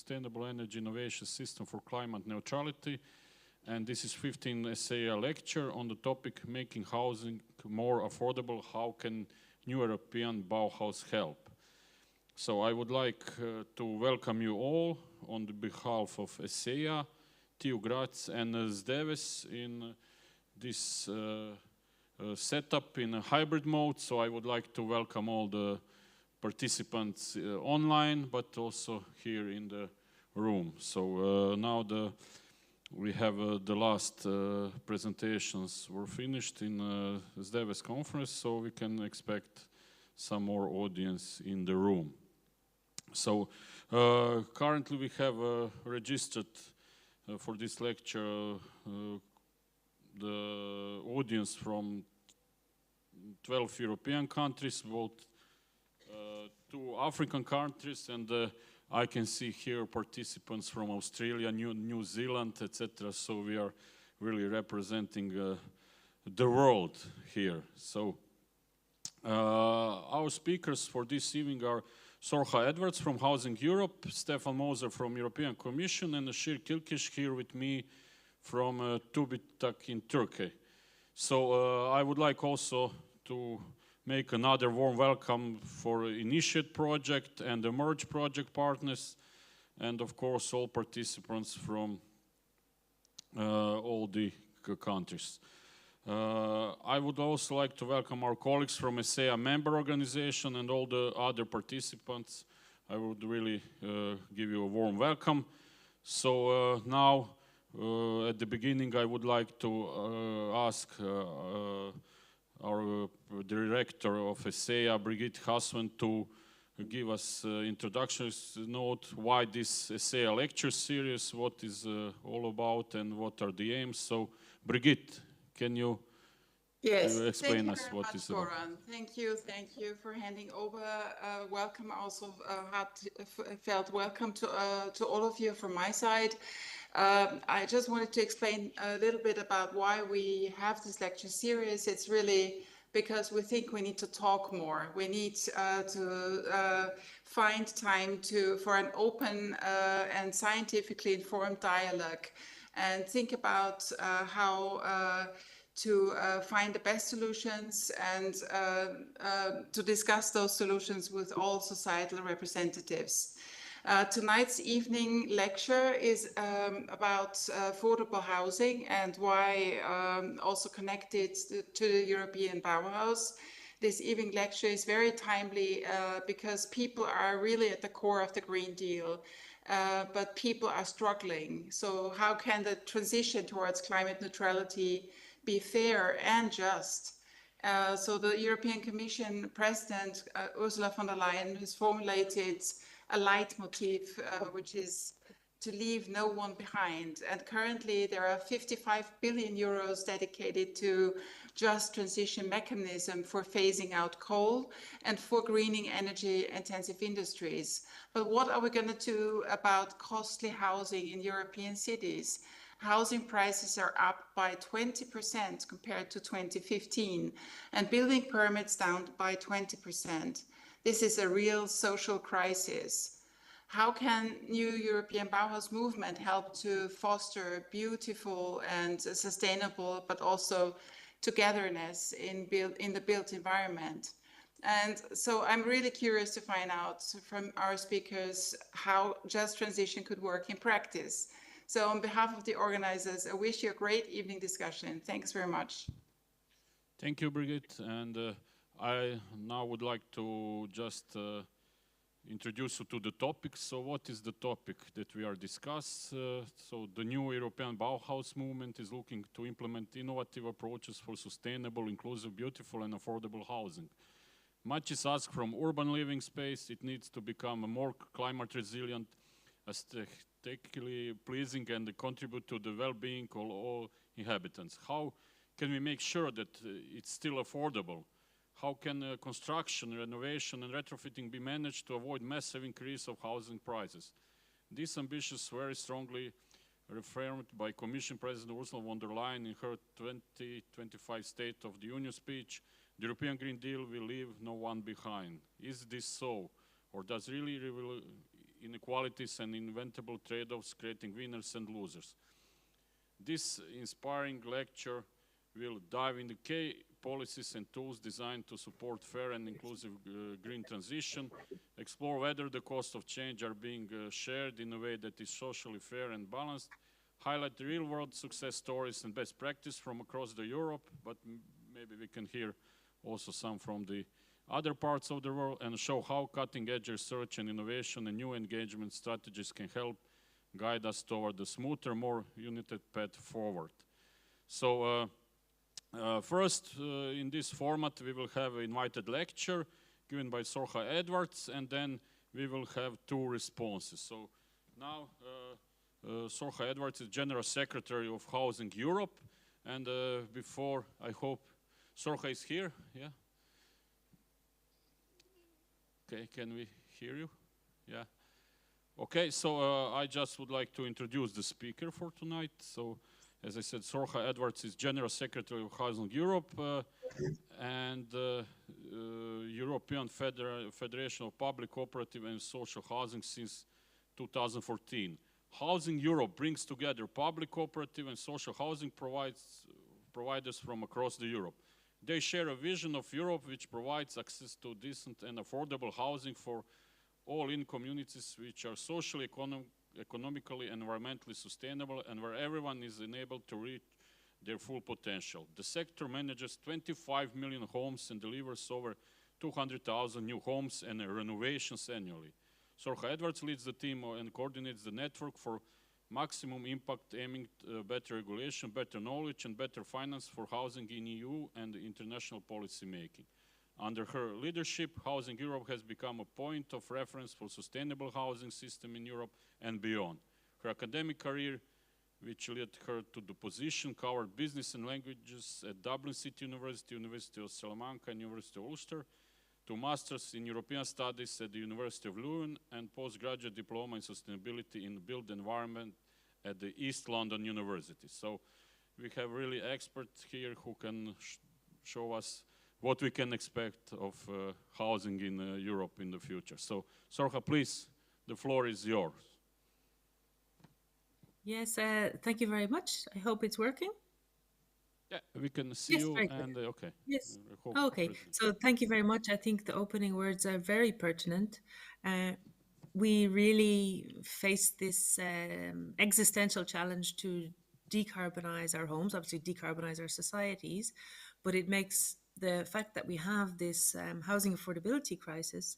Sustainable Energy Innovation System for Climate Neutrality. And this is 15th ESEIA lecture on the topic Making Housing More Affordable. How can New European Bauhaus help? So I would like to welcome you all on the behalf of ESEIA, TU Graz and SDEWES in this setup in a hybrid mode. So I would like to welcome all the participants online, but also here in the room. So now we have the last presentations were finished in SDEWES conference, so we can expect some more audience in the room. So currently we have registered for this lecture the audience from 12 European countries, both 2 African countries, and I can see here participants from Australia, New Zealand, etc. So we are really representing the world here. So our speakers for this evening are Sorcha Edwards from Housing Europe, Stefan Moser from European Commission, and Ashir Kilkish here with me from TÜBİTAK in Turkey. So I would like also to make another warm welcome for Initiate Project and the Merge Project partners, and of course all participants from all the countries. I would also like to welcome our colleagues from ESEIA member organization and all the other participants. I would really give you a warm welcome. So now at the beginning I would like to ask our director of ESEIA, Brigitte Haswen, to give us introductory note why this ESEIA lecture series, what is all about and what are the aims. So Brigitte, can you explain us what is about? Thank you for handing over. Welcome also, heartfelt welcome to all of you from my side. I just wanted to explain a little bit about why we have this lecture series. It's really because we think we need to talk more. We need to find time for an open and scientifically informed dialogue and think about how to find the best solutions and to discuss those solutions with all societal representatives. Tonight's evening lecture is about affordable housing and why also connected to the European Bauhaus. This evening lecture is very timely because people are really at the core of the Green Deal, but people are struggling. So how can the transition towards climate neutrality be fair and just? So the European Commission President Ursula von der Leyen has formulated a leitmotif, which is to leave no one behind. And currently there are 55 billion euros dedicated to just transition mechanism for phasing out coal and for greening energy intensive industries. But what are we going to do about costly housing in European cities? Housing prices are up by 20% compared to 2015, and building permits down by 20%. This is a real social crisis. How can new European Bauhaus movement help to foster beautiful and sustainable, but also togetherness in the built environment? And so I'm really curious to find out from our speakers how just transition could work in practice. So on behalf of the organizers, I wish you a great evening discussion. Thanks very much. Thank you, Brigitte. And I now would like to just introduce you to the topic. So what is the topic that we are discussing? So the new European Bauhaus movement is looking to implement innovative approaches for sustainable, inclusive, beautiful and affordable housing. Much is asked from urban living space. It needs to become a more climate resilient, aesthetically pleasing and contribute to the well-being of all inhabitants. How can we make sure that it's still affordable? How can construction, renovation and retrofitting be managed to avoid massive increase of housing prices? This ambition is very strongly reaffirmed by Commission President Ursula von der Leyen in her 2025 State of the Union speech. The European Green Deal will leave no one behind. Is this so? Or does inequalities and inventable trade-offs, creating winners and losers. This inspiring lecture will dive into key policies and tools designed to support fair and inclusive green transition, explore whether the costs of change are being shared in a way that is socially fair and balanced, highlight real-world success stories and best practice from across the Europe, but maybe we can hear also some from the other parts of the world, and show how cutting-edge research and innovation and new engagement strategies can help guide us toward a smoother, more united path forward. So first, in this format, we will have an invited lecture given by Sorcha Edwards, and then we will have 2 responses. So now, Sorcha Edwards is General Secretary of Housing Europe, and before, I hope Sorcha is here, yeah? Okay, can we hear you? Yeah. Okay, so I just would like to introduce the speaker for tonight. So, as I said, Sorcha Edwards is General Secretary of Housing Europe and European Federation of Public, Cooperative and Social Housing since 2014. Housing Europe brings together public, cooperative and social housing providers from across the Europe. They share a vision of Europe which provides access to decent and affordable housing for all in communities which are socially, economically, and environmentally sustainable, and where everyone is enabled to reach their full potential. The sector manages 25 million homes and delivers over 200,000 new homes and renovations annually. Sorcha Edwards leads the team and coordinates the network for maximum impact, aiming at better regulation, better knowledge, and better finance for housing in EU and international policy making. Under her leadership, Housing Europe has become a point of reference for sustainable housing system in Europe and beyond. Her academic career, which led her to the position, covered business and languages at Dublin City University, University of Salamanca, and University of Ulster, to Masters in European Studies at the University of Leuven, and postgraduate diploma in sustainability in built environment at the East London University. So we have really experts here who can show us what we can expect of housing in Europe in the future. So, Sorcha, please, the floor is yours. Yes, thank you very much. I hope it's working. Yeah, we can see you, and okay. Yes. Okay, so thank you very much. I think the opening words are very pertinent. We really face this existential challenge to decarbonize our homes, obviously decarbonize our societies, but it makes the fact that we have this housing affordability crisis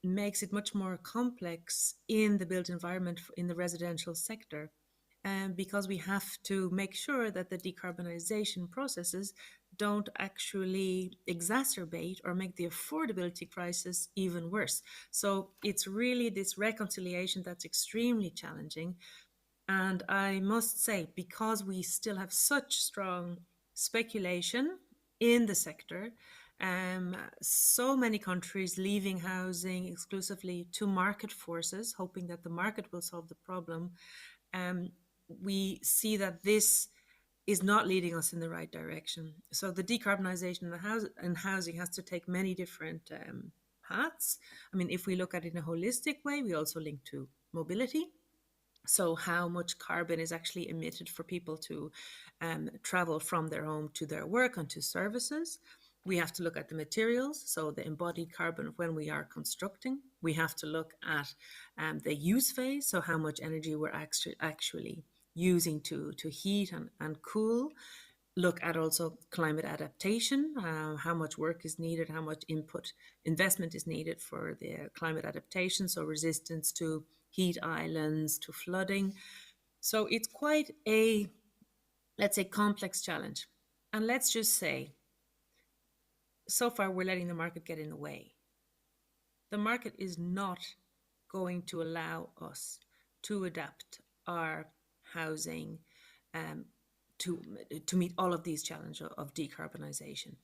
makes it much more complex in the built environment in the residential sector. Because we have to make sure that the decarbonization processes don't actually exacerbate or make the affordability crisis even worse. So it's really this reconciliation that's extremely challenging. And I must say, because we still have such strong speculation in the sector, so many countries leaving housing exclusively to market forces, hoping that the market will solve the problem, we see that this is not leading us in the right direction. So the decarbonization in housing has to take many different paths. I mean, if we look at it in a holistic way, we also link to mobility. So how much carbon is actually emitted for people to travel from their home to their work and to services. We have to look at the materials, so the embodied carbon when we are constructing. We have to look at the use phase, so how much energy we're actually using to heat and cool. Look at also climate adaptation, how much work is needed, how much investment is needed for the climate adaptation, so resistance to heat islands, to flooding. So it's quite a, let's say, complex challenge. And let's just say, so far we're letting the market get in the way. The market is not going to allow us to adapt our housing to meet all of these challenges of decarbonization.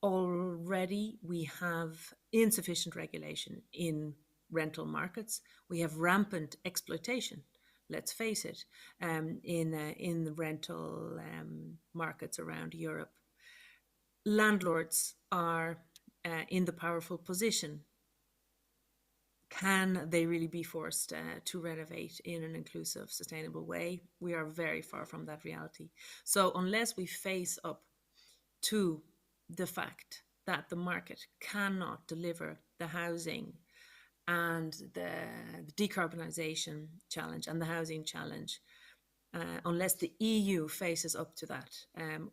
Already we have insufficient regulation in rental markets. We have rampant exploitation, let's face it, in the rental markets around Europe. Landlords are in the powerful position can they really be forced to renovate in an inclusive, sustainable way? We are very far from that reality. So unless we face up to the fact that the market cannot deliver the housing and the decarbonisation challenge and the housing challenge, unless the EU faces up to that,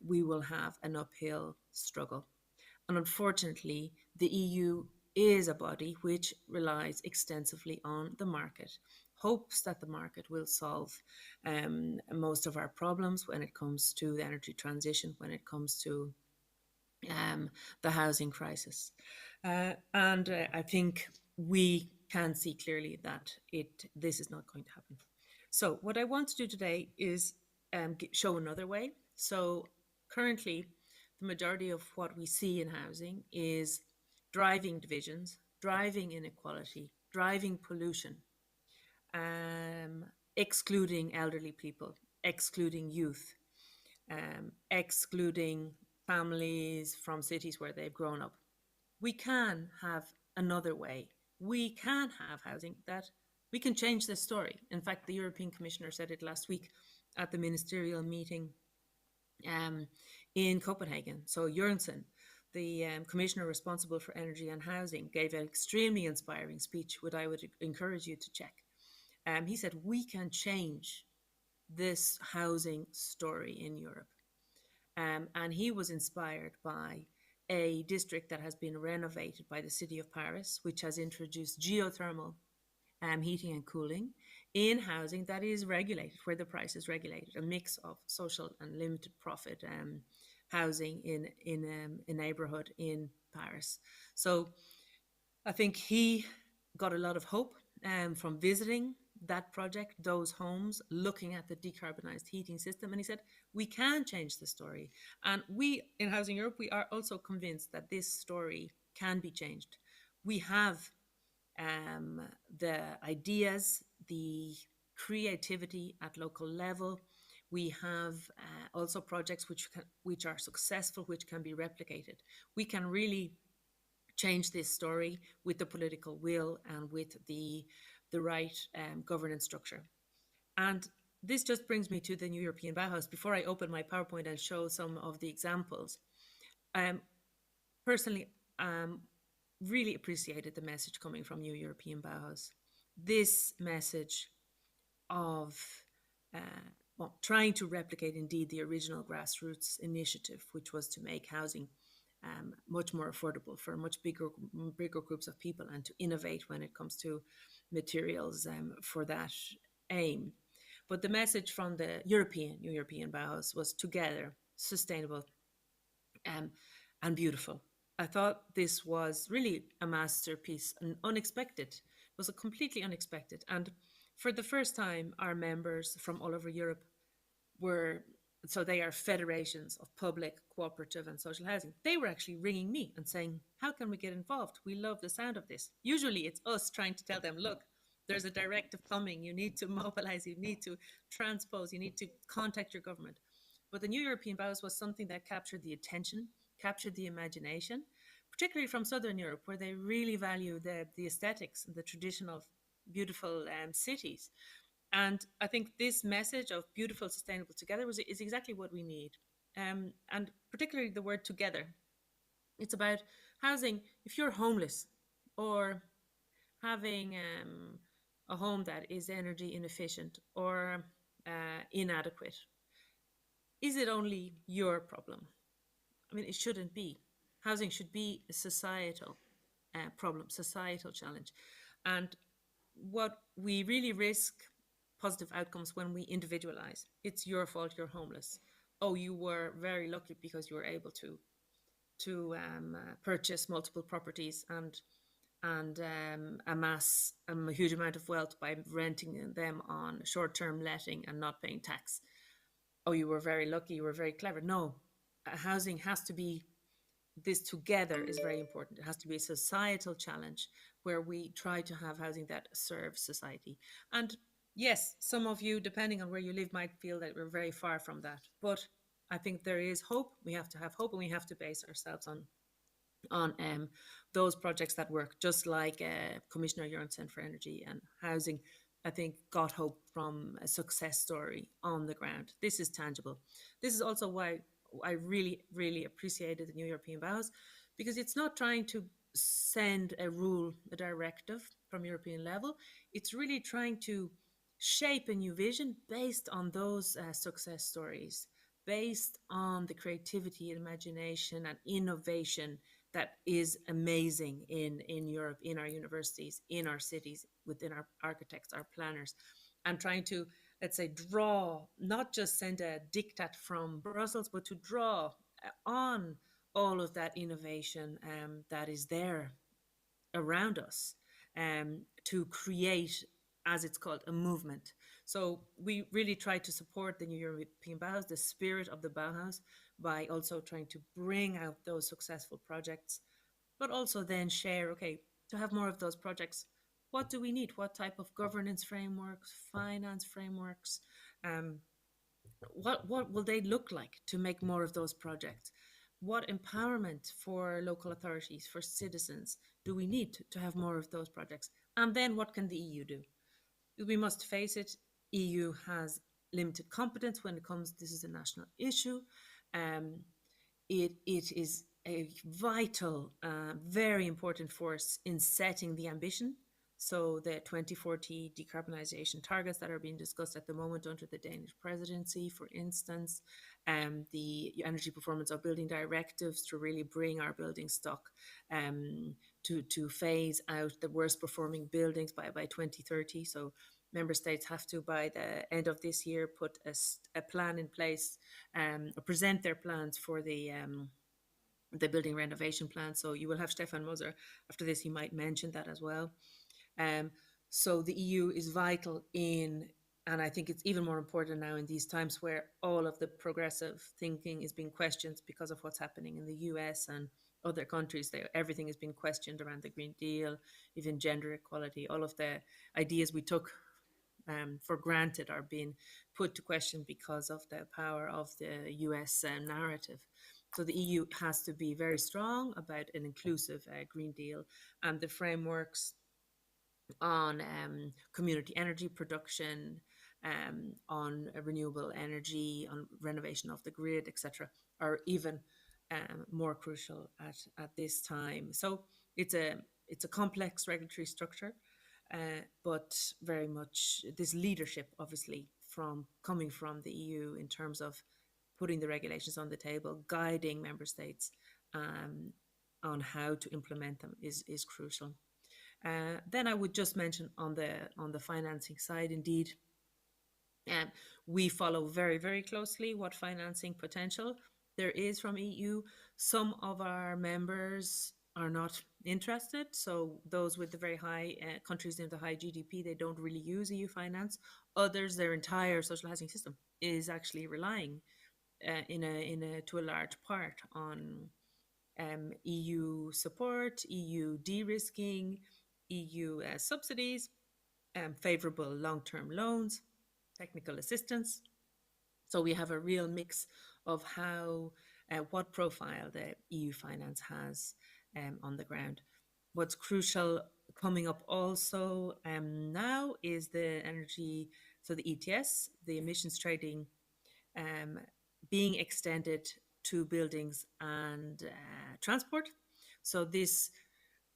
we will have an uphill struggle. And unfortunately, the EU is a body which relies extensively on the market, hopes that the market will solve most of our problems when it comes to the energy transition, when it comes to the housing crisis. And I think we can see clearly that this is not going to happen. So what I want to do today is show another way. So currently, the majority of what we see in housing is driving divisions, driving inequality, driving pollution, excluding elderly people, excluding youth, excluding families from cities where they've grown up. We can have another way. We can have housing that we can change this story. In fact, the European Commissioner said it last week at the ministerial meeting in Copenhagen. So Jørgensen, the commissioner responsible for energy and housing, gave an extremely inspiring speech, which I would encourage you to check. He said, we can change this housing story in Europe. And he was inspired by a district that has been renovated by the city of Paris, which has introduced geothermal heating and cooling in housing that is regulated, where the price is regulated, a mix of social and limited profit housing in a neighborhood in Paris. So I think he got a lot of hope from visiting that project, those homes, looking at the decarbonized heating system. And he said, we can change the story. And we in Housing Europe, we are also convinced that this story can be changed. We have the ideas, the creativity at local level. We have also projects which are successful, which can be replicated. We can really change this story with the political will and with the right governance structure. And this just brings me to the new European Bauhaus. Before I open my PowerPoint and show some of the examples, personally, really appreciated the message coming from New European Bauhaus. This message of trying to replicate indeed the original grassroots initiative, which was to make housing much more affordable for much bigger groups of people and to innovate when it comes to materials for that aim. But the message from the New European Bauhaus was together, sustainable, and beautiful. I thought this was really a masterpiece and unexpected. It was a completely unexpected. And for the first time, our members from all over Europe so they are federations of public, cooperative and social housing. They were actually ringing me and saying, how can we get involved? We love the sound of this. Usually it's us trying to tell them, look, there's a directive coming. You need to mobilize, you need to transpose, you need to contact your government. But the New European Bauhaus was something that captured the attention, captured the imagination, particularly from Southern Europe, where they really value the aesthetics and the tradition of beautiful cities. And I think this message of beautiful, sustainable together is exactly what we need. And particularly the word together. It's about housing. If you're homeless or having a home that is energy inefficient or inadequate, is it only your problem? I mean, it shouldn't be. Housing should be a societal problem, societal challenge. And what we really risk positive outcomes when we individualize. It's your fault, you're homeless. Oh, you were very lucky because you were able to purchase multiple properties and amass a huge amount of wealth by renting them on short-term letting and not paying tax. Oh, you were very lucky, you were very clever. No, housing has to be, this together is very important. It has to be a societal challenge where we try to have housing that serves society. And yes, some of you, depending on where you live, might feel that we're very far from that. But I think there is hope. We have to have hope and we have to base ourselves on those projects that work, just like Commissioner Jørgensen for Energy and Housing, I think, got hope from a success story on the ground. This is tangible. This is also why I really, really appreciated the new European Bauhaus, because it's not trying to send a rule, a directive from European level. It's really trying to shape a new vision based on those success stories, based on the creativity and imagination and innovation that is amazing in Europe, in our universities, in our cities, within our architects, our planners, and trying to, let's say, draw, not just send a diktat from Brussels, but to draw on all of that innovation that is there around us, to create, as it's called, a movement. So we really try to support the new European Bauhaus, the spirit of the Bauhaus, by also trying to bring out those successful projects, but also then share, okay, to have more of those projects, what do we need? What type of governance frameworks, finance frameworks, what will they look like to make more of those projects? What empowerment for local authorities, for citizens, do we need to have more of those projects? And then what can the EU do? We must face it, EU has limited competence when it comes, this is a national issue. It is a vital, very important force in setting the ambition. So the 2040 decarbonisation targets that are being discussed at the moment under the Danish presidency, for instance, the energy performance of building directives to really bring our building stock to phase out the worst performing buildings by 2030. So member states have to, by the end of this year, put a plan in place, or present their plans for the building renovation plan. So you will have Stefan Moser after this, he might mention that as well. So the EU is vital in, and I think it's even more important now in these times where all of the progressive thinking is being questioned because of what's happening in the US and other countries. Everything has been questioned around the Green Deal, even gender equality. All of the ideas we took for granted are being put to question because of the power of the US narrative. So the EU has to be very strong about an inclusive Green Deal and the frameworks on community energy production, on renewable energy, on renovation of the grid, etc., are even more crucial at this time. So it's a complex regulatory structure, but very much this leadership, obviously, coming from the EU in terms of putting the regulations on the table, guiding member states on how to implement them is crucial. Then I would just mention on the financing side, indeed, we follow very, very closely what financing potential there is from EU. Some of our members are not interested. So those with the very high countries in the high GDP, they don't really use EU finance. Others, their entire social housing system is actually relying to a large part on EU support, EU de-risking, EU subsidies, favorable long-term loans, technical assistance. So we have a real mix of what profile the EU finance has on the ground. What's crucial coming up also now is the energy, so the ETS, the emissions trading, being extended to buildings and transport. So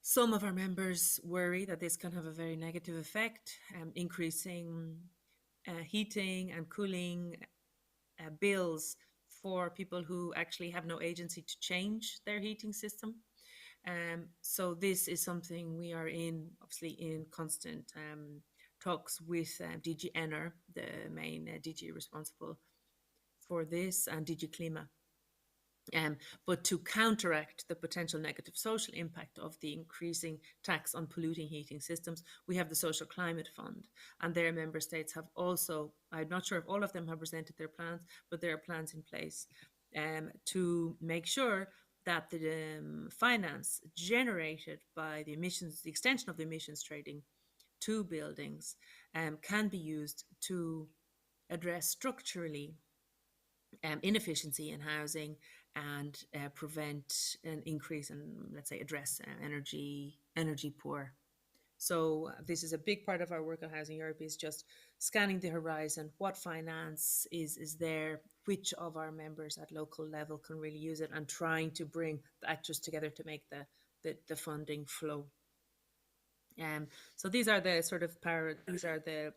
some of our members worry that this can have a very negative effect, increasing heating and cooling bills for people who actually have no agency to change their heating system. So this is something we are obviously in constant talks with DG Ener, the main DG responsible for this, and DG Klima. But to counteract the potential negative social impact of the increasing tax on polluting heating systems, we have the Social Climate Fund, and their member states have also, I'm not sure if all of them have presented their plans, but there are plans in place to make sure that the finance generated by the extension of the emissions trading to buildings can be used to address structurally inefficiency in housing, and prevent an increase in, let's say, address energy poor. So this is a big part of our work on Housing Europe, is just scanning the horizon, what finance is there, which of our members at local level can really use it, and trying to bring the actors together to make the funding flow. So these are the sort of these are the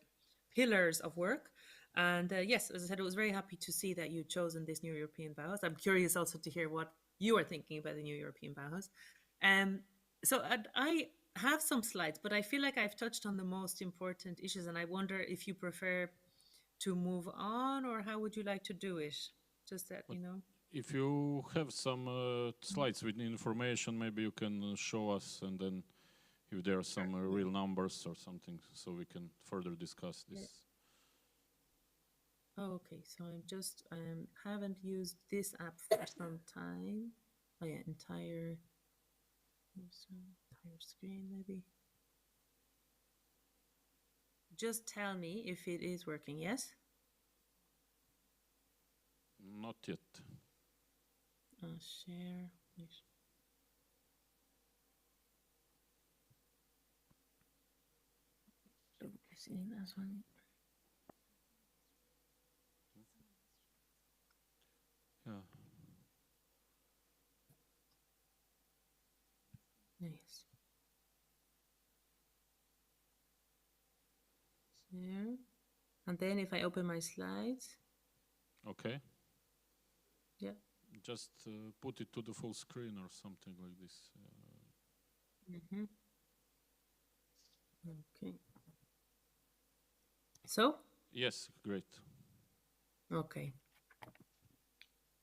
pillars of work. And yes, as I said, I was very happy to see that you'd chosen this new European Bauhaus. I'm curious also to hear what you are thinking about the new European Bauhaus. So I have some slides, but I feel like I've touched on the most important issues, and I wonder if you prefer to move on, or how would you like to do it? Just that, you know. If you have some slides with information, maybe you can show us, and then if there are some real numbers or something, so we can further discuss this. Oh, okay, so I'm just haven't used this app for some time. Oh yeah, entire screen maybe. Just tell me if it is working. Yes. Not yet. Share. See that one. Yeah. Nice. Share. And then if I open my slides. Okay. Yeah. Just put it to the full screen or something like this. Okay. So? Yes, great. Okay.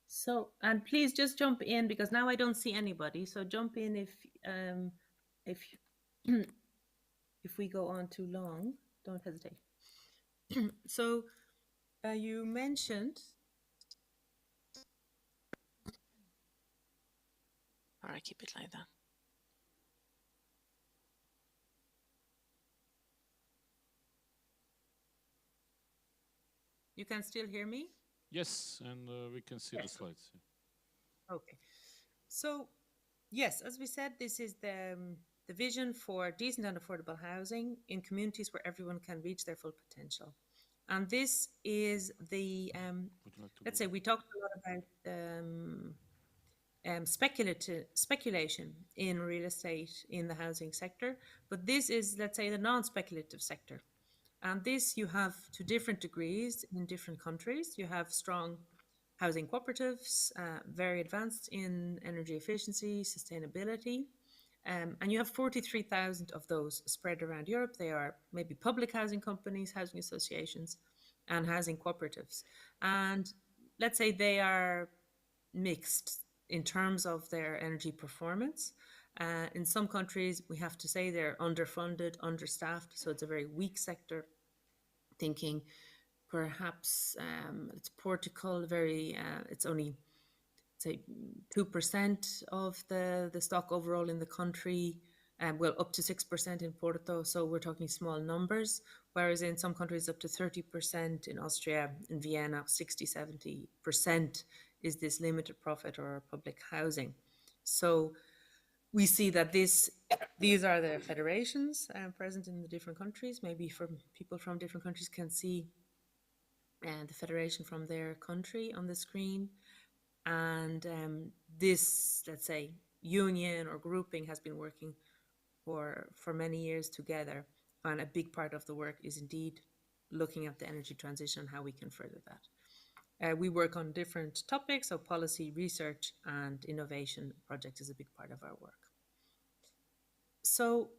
So, and please just jump in, because now I don't see anybody. So jump in if if we go on too long, don't hesitate. So you mentioned. All right, keep it like that. You can still hear me? Yes, and we can see the slides. Yeah. Okay. So, yes, as we said, this is the vision for decent and affordable housing in communities where everyone can reach their full potential. And this is the, let's say, we talked a lot about speculation in real estate in the housing sector, but this is, let's say, the non-speculative sector. And this you have to different degrees in different countries. You have strong housing cooperatives, very advanced in energy efficiency, sustainability. And you have 43,000 of those spread around Europe. They are maybe public housing companies, housing associations, and housing cooperatives. And let's say they are mixed in terms of their energy performance. In some countries, we have to say they're underfunded, understaffed, so it's a very weak sector. Thinking perhaps it's Portugal, it's only, say, 2% of the stock overall in the country, well, up to 6% in Porto, so we're talking small numbers, whereas in some countries up to 30%, in Austria, in Vienna, 60-70% is this limited profit or public housing. So we see that these are the federations present in the different countries. Maybe from people from different countries can see the federation from their country on the screen. And this, let's say, union or grouping has been working for many years together. And a big part of the work is indeed looking at the energy transition and how we can further that. We work on different topics, so policy, research, and innovation project is a big part of our work. So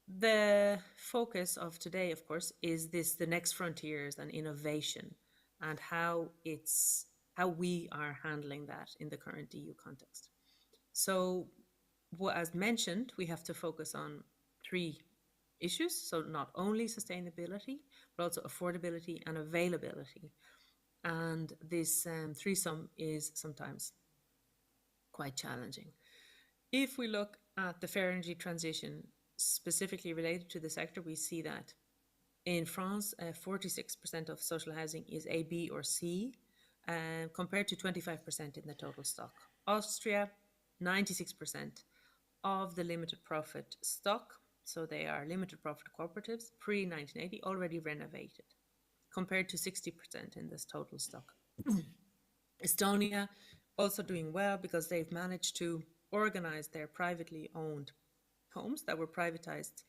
the focus of today, of course, is the next frontiers and innovation, and how we are handling that in the current EU context. So, as mentioned, we have to focus on 3 issues. So not only sustainability, but also affordability and availability. And this threesome is sometimes quite challenging. If we look at the fair energy transition specifically related to the sector, we see that in France, 46% of social housing is A, B, or C, compared to 25% in the total stock. Austria, 96% of the limited profit stock, so they are limited profit cooperatives, pre-1980, already renovated, compared to 60% in this total stock. Estonia also doing well because they've managed to organize their privately owned homes that were privatized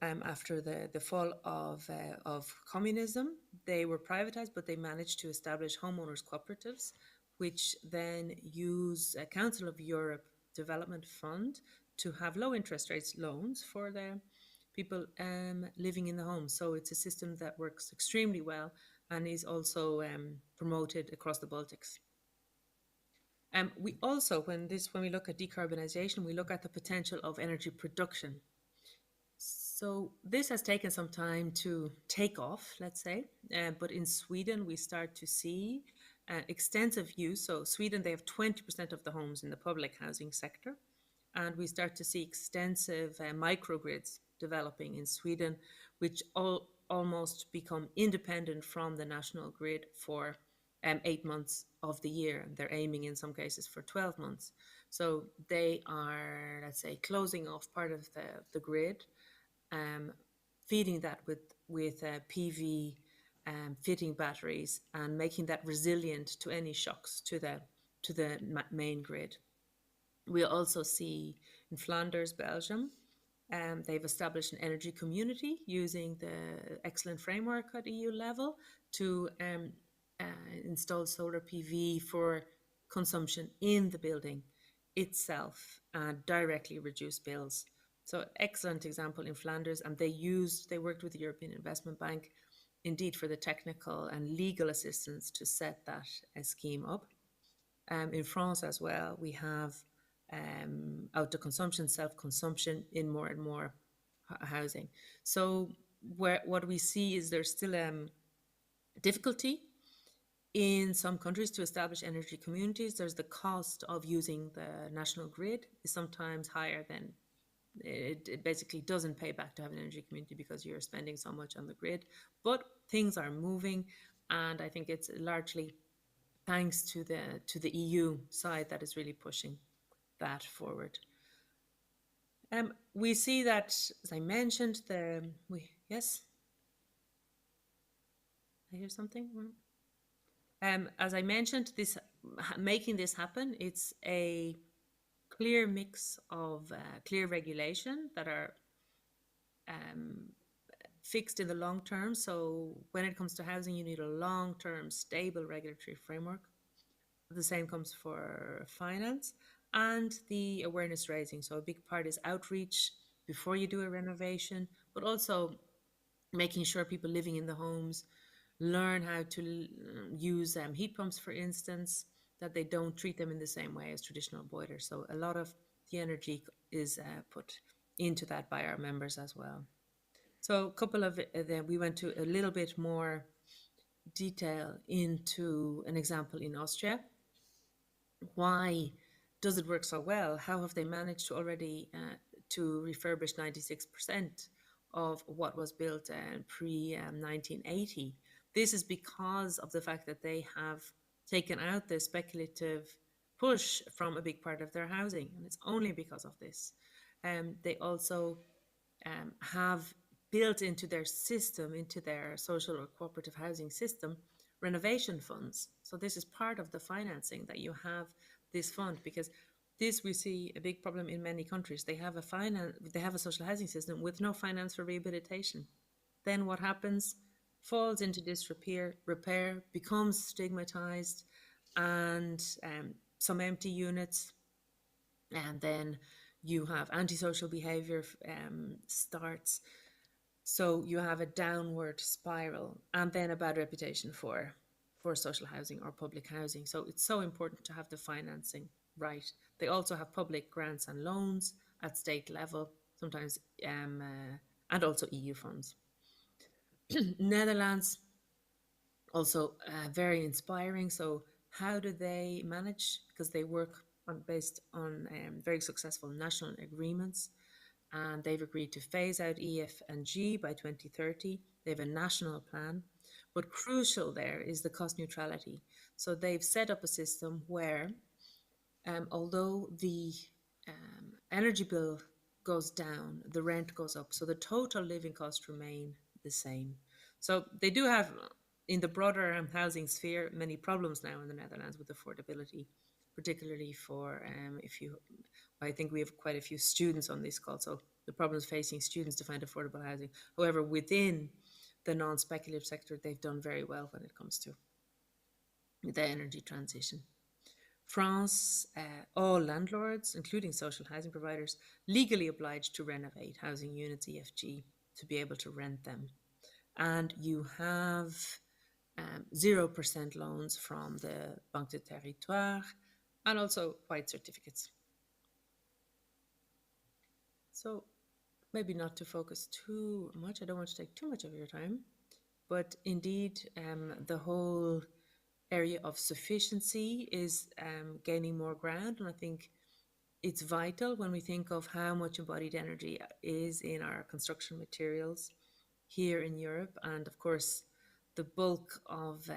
after the fall of communism. They were privatized, but they managed to establish homeowners cooperatives, which then use a Council of Europe Development Fund to have low interest rates loans for the people living in the home. So it's a system that works extremely well and is also promoted across the Baltics. We also, when we look at decarbonization, we look at the potential of energy production. So this has taken some time to take off, let's say, but in Sweden we start to see extensive use. So Sweden, they have 20% of the homes in the public housing sector, and we start to see extensive microgrids developing in Sweden, which almost become independent from the national grid for 8 months of the year. They're aiming in some cases for 12 months. So they are, let's say, closing off part of the grid, feeding that with PV, fitting batteries, and making that resilient to any shocks to the main grid. We also see in Flanders, Belgium, they've established an energy community using the excellent framework at EU level to install solar PV for consumption in the building itself and directly reduce bills. So excellent example in Flanders, and they worked with the European Investment Bank indeed for the technical and legal assistance to set that scheme up. In France as well, we have auto-consumption, self-consumption in more and more housing. So what we see is there's still difficulty in some countries to establish energy communities. There's the cost of using the national grid is sometimes higher than it basically doesn't pay back to have an energy community because you're spending so much on the grid. But things are moving, and I think it's largely thanks to the EU side that is really pushing that forward. We see that, as I mentioned, yes, I hear something. As I mentioned, making this happen, it's a clear mix of clear regulation that are fixed in the long term. So when it comes to housing, you need a long-term, stable regulatory framework. The same comes for finance and the awareness raising. So a big part is outreach before you do a renovation, but also making sure people living in the homes learn how to use heat pumps, for instance, that they don't treat them in the same way as traditional boilers. So a lot of the energy is put into that by our members as well. So a couple of we went to a little bit more detail into an example in Austria. Why does it work so well? How have they managed to already to refurbish 96% of what was built pre-1980? This is because of the fact that they have taken out the speculative push from a big part of their housing, and it's only because of this. They also have built into their system, into their social or cooperative housing system, renovation funds. So this is part of the financing, that you have this fund, because this we see a big problem in many countries. They have a social housing system with no finance for rehabilitation. Then what happens? Falls into disrepair, becomes stigmatized, and some empty units, and then you have antisocial behavior starts. So you have a downward spiral, and then a bad reputation for social housing or public housing. So it's so important to have the financing right. They also have public grants and loans at state level, sometimes, and also EU funds. Netherlands, also very inspiring. So how do they manage? Because they work based on very successful national agreements, and they've agreed to phase out EF and G by 2030. They have a national plan, But crucial there is the cost neutrality. So they've set up a system where, although the energy bill goes down, the rent goes up. So the total living costs remain the same. So they do have, in the broader housing sphere, many problems now in the Netherlands with affordability, particularly for I think we have quite a few students on this call. So the problems facing students to find affordable housing. However, within the non-speculative sector, they've done very well when it comes to the energy transition. France, all landlords, including social housing providers, legally obliged to renovate housing units, EFG, to be able to rent them. And you have 0% loans from the Banque de Territoire and also white certificates. So maybe not to focus too much. I don't want to take too much of your time, but indeed the whole area of sufficiency is gaining more ground. And I think it's vital when we think of how much embodied energy is in our construction materials here in Europe. And of course, the bulk of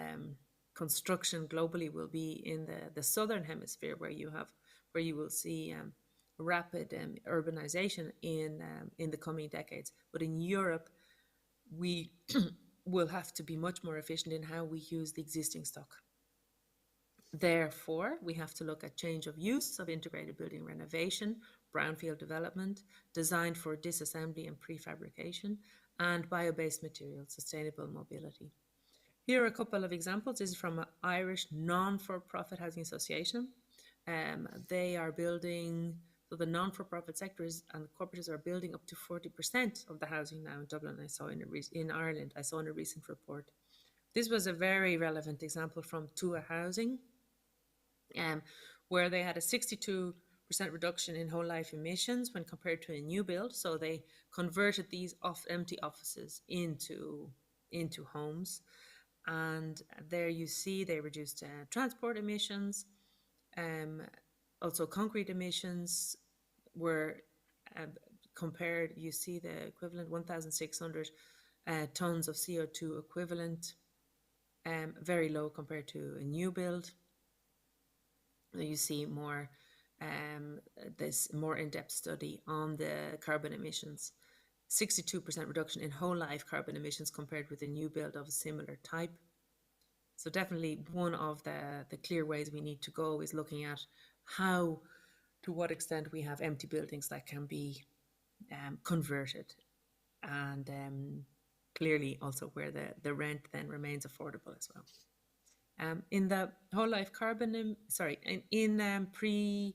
construction globally will be in the southern hemisphere, where you will see rapid urbanization in the coming decades. But in Europe, we will have to be much more efficient in how we use the existing stock. Therefore, we have to look at change of use of integrated building renovation, brownfield development, designed for disassembly and prefabrication, and bio-based materials, sustainable mobility. Here are a couple of examples. This is from an Irish non-for-profit housing association. They are building, so the non-for-profit sectors and cooperatives are building up to 40% of the housing now in Dublin. In Ireland, I saw in a recent report. This was a very relevant example from Tua Housing, where they had a 62% reduction in whole life emissions when compared to a new build. So they converted these empty offices into homes. And there you see they reduced transport emissions. Also concrete emissions were compared, you see the equivalent 1,600 tons of CO2 equivalent, very low compared to a new build. You see more this more in-depth study on the carbon emissions. 62% reduction in whole life carbon emissions compared with a new build of a similar type. So definitely one of the clear ways we need to go is looking at how, to what extent we have empty buildings that can be converted, and clearly also where the rent then remains affordable as well. In the whole life carbon, in prefab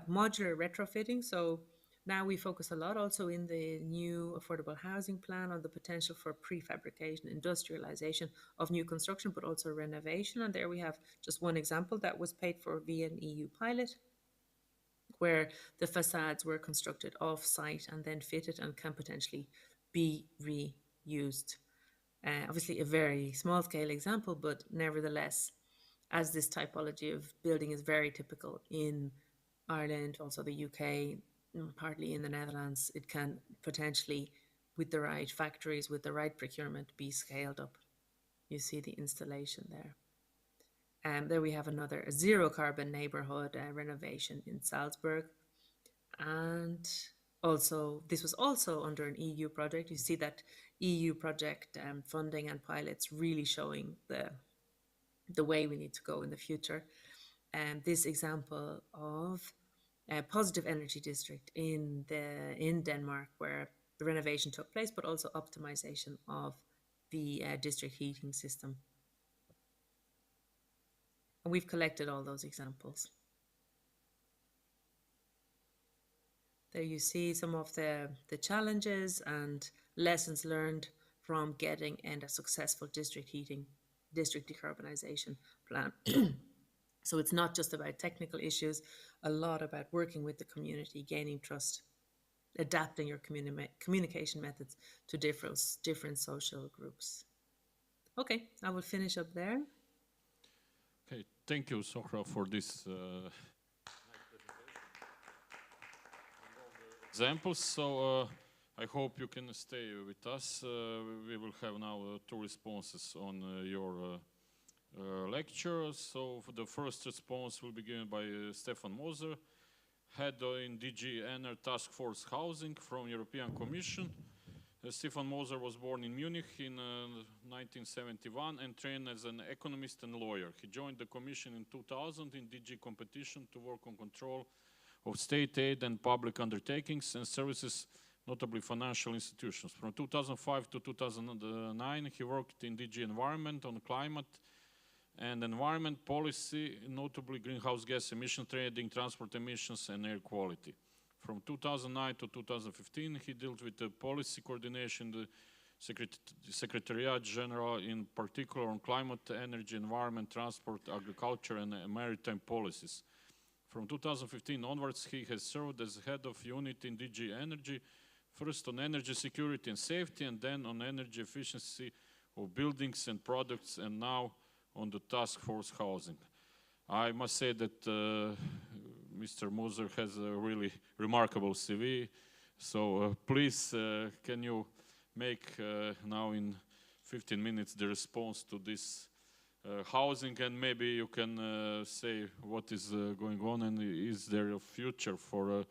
modular retrofitting. So now we focus a lot also in the new affordable housing plan on the potential for prefabrication, industrialization of new construction, but also renovation. And there we have just one example that was paid for via an EU pilot, where the facades were constructed off-site and then fitted and can potentially be reused. Obviously a very small scale example, but nevertheless, as this typology of building is very typical in Ireland, also the UK, partly in the Netherlands, it can potentially, with the right factories, with the right procurement, be scaled up. You see the installation there. There we have another zero carbon neighborhood renovation in Salzburg. And also, this was also under an EU project. You see that EU project funding and pilots really showing the way we need to go in the future. This example of a positive energy district in Denmark, where the renovation took place, but also optimization of the district heating system. And we've collected all those examples. There you see some of the challenges and lessons learned from getting a successful district decarbonization plan. So it's not just about technical issues, a lot about working with the community, gaining trust, adapting your communication methods to different social groups. Okay, I will finish up there. Okay, thank you, Sohra, for this examples. So I hope you can stay with us. We will have now two responses on your lecture. So for the first response will be given by Stefan Moser, head in DG NR Task Force Housing from European Commission. Stefan Moser was born in Munich in 1971 and trained as an economist and lawyer. He joined the Commission in 2000 in DG Competition to work on control of state aid and public undertakings and services, notably financial institutions. From 2005 to 2009, he worked in DG Environment on climate and environment policy, notably greenhouse gas emission trading, transport emissions, and air quality. From 2009 to 2015, he dealt with the policy coordination, the Secretariat General, in particular on climate, energy, environment, transport, agriculture, and maritime policies. From 2015 onwards, he has served as head of unit in DG Energy, first on energy security and safety, and then on energy efficiency of buildings and products, and now on the task force housing. I must say that Mr. Moser has a really remarkable CV. So please, can you make now in 15 minutes the response to this housing, and maybe you can say what is going on, and is there a future for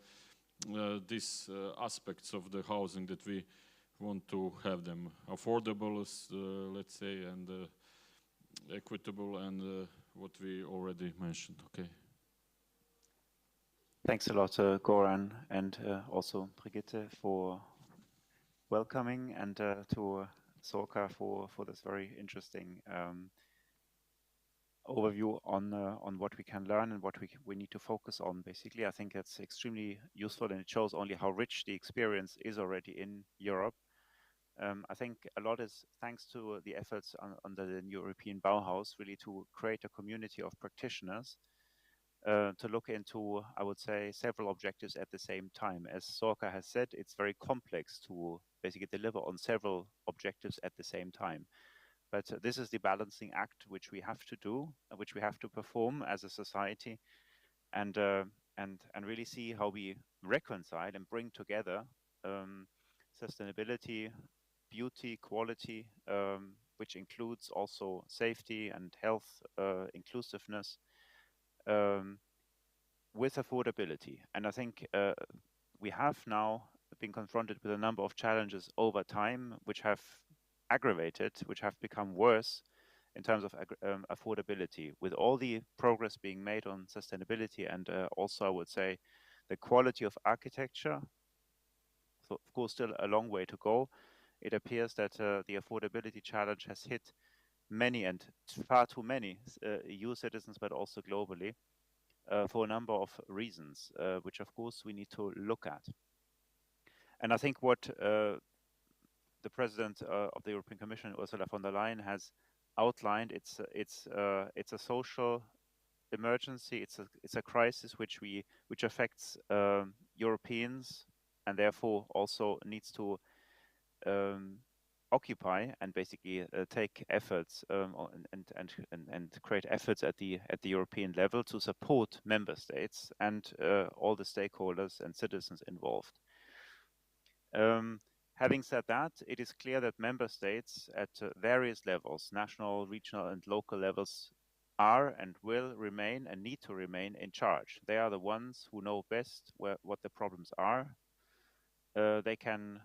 these aspects of the housing that we want to have them affordable, let's say, and equitable, and what we already mentioned. Okay. Thanks a lot, Goran, and also Brigitte for welcoming, and to Sorka for this very interesting overview on what we can learn and what we need to focus on. Basically, I think it's extremely useful, and it shows only how rich the experience is already in Europe. I think a lot is thanks to the efforts under the European Bauhaus, really to create a community of practitioners to look into, I would say, several objectives at the same time. As Sorka has said, it's very complex to basically deliver on several objectives at the same time. But this is the balancing act which we have to do, which we have to perform as a society, and really see how we reconcile and bring together sustainability, beauty, quality, which includes also safety and health, inclusiveness, with affordability. And I think we have now been confronted with a number of challenges over time, which have aggravated, which have become worse in terms of affordability, with all the progress being made on sustainability, and also I would say the quality of architecture. So of course, still a long way to go. It appears that the affordability challenge has hit many, and far too many EU citizens, but also globally, for a number of reasons, which of course we need to look at. And I think what the President of the European Commission, Ursula von der Leyen, has outlined, it's a social emergency. It's a crisis which affects Europeans, and therefore also needs to occupy and basically take efforts and create efforts at the European level to support member states and all the stakeholders and citizens involved. Having said that, it is clear that member states at various levels, national, regional, and local levels, are and will remain and need to remain in charge. They are the ones who know best what the problems are. They can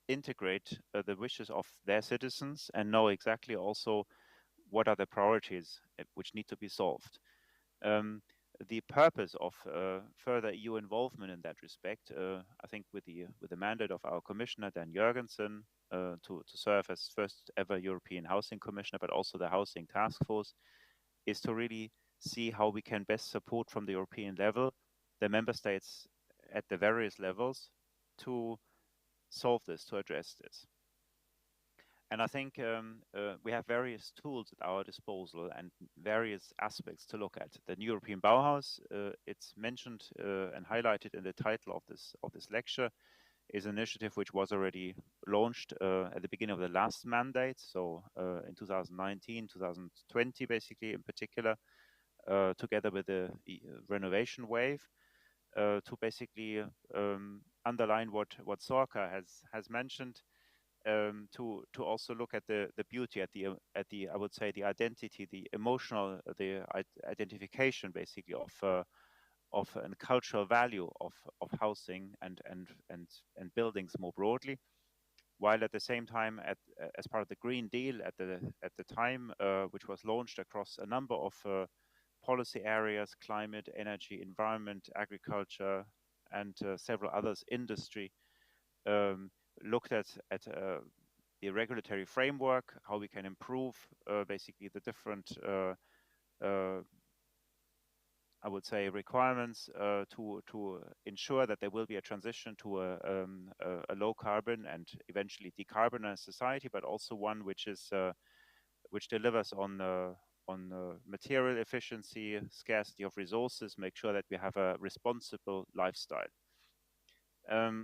integrate the wishes of their citizens and know exactly also what are the priorities which need to be solved. The purpose of further EU involvement in that respect, I think with the mandate of our Commissioner Dan Jørgensen to serve as first ever European Housing Commissioner, but also the Housing Task Force, is to really see how we can best support from the European level the member states at the various levels to solve this, to address this. And I think we have various tools at our disposal and various aspects to look at. The European Bauhaus, it's mentioned and highlighted in the title of this lecture, is an initiative which was already launched at the beginning of the last mandate, so in 2019, 2020, basically, in particular, together with the renovation wave, to basically underline what Sorka has mentioned, to also look at the beauty, at the I would say the identity, the emotional, the identification basically of a cultural value of housing and buildings more broadly, while at the same time, as part of the Green Deal at the time, which was launched across a number of policy areas: climate, energy, environment, agriculture, and several others, industry, looked at the regulatory framework, how we can improve basically the different I would say requirements to ensure that there will be a transition to a low carbon and eventually decarbonized society, but also one which is which delivers on material efficiency, scarcity of resources, make sure that we have a responsible lifestyle.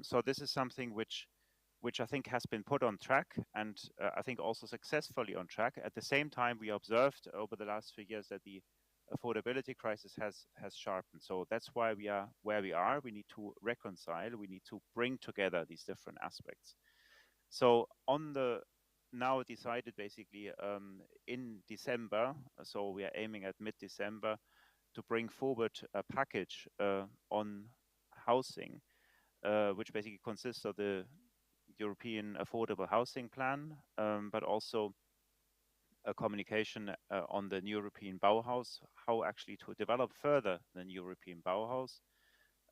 So this is something which I think has been put on track, and I think also successfully on track. At the same time, we observed over the last few years that the affordability crisis has sharpened. So that's why we are where we are. We need to reconcile. We need to bring together these different aspects. So on the now decided basically in December, so we are aiming at mid-December to bring forward a package on housing, which basically consists of the European Affordable Housing Plan, but also a communication on the new European Bauhaus, how actually to develop further the new European Bauhaus,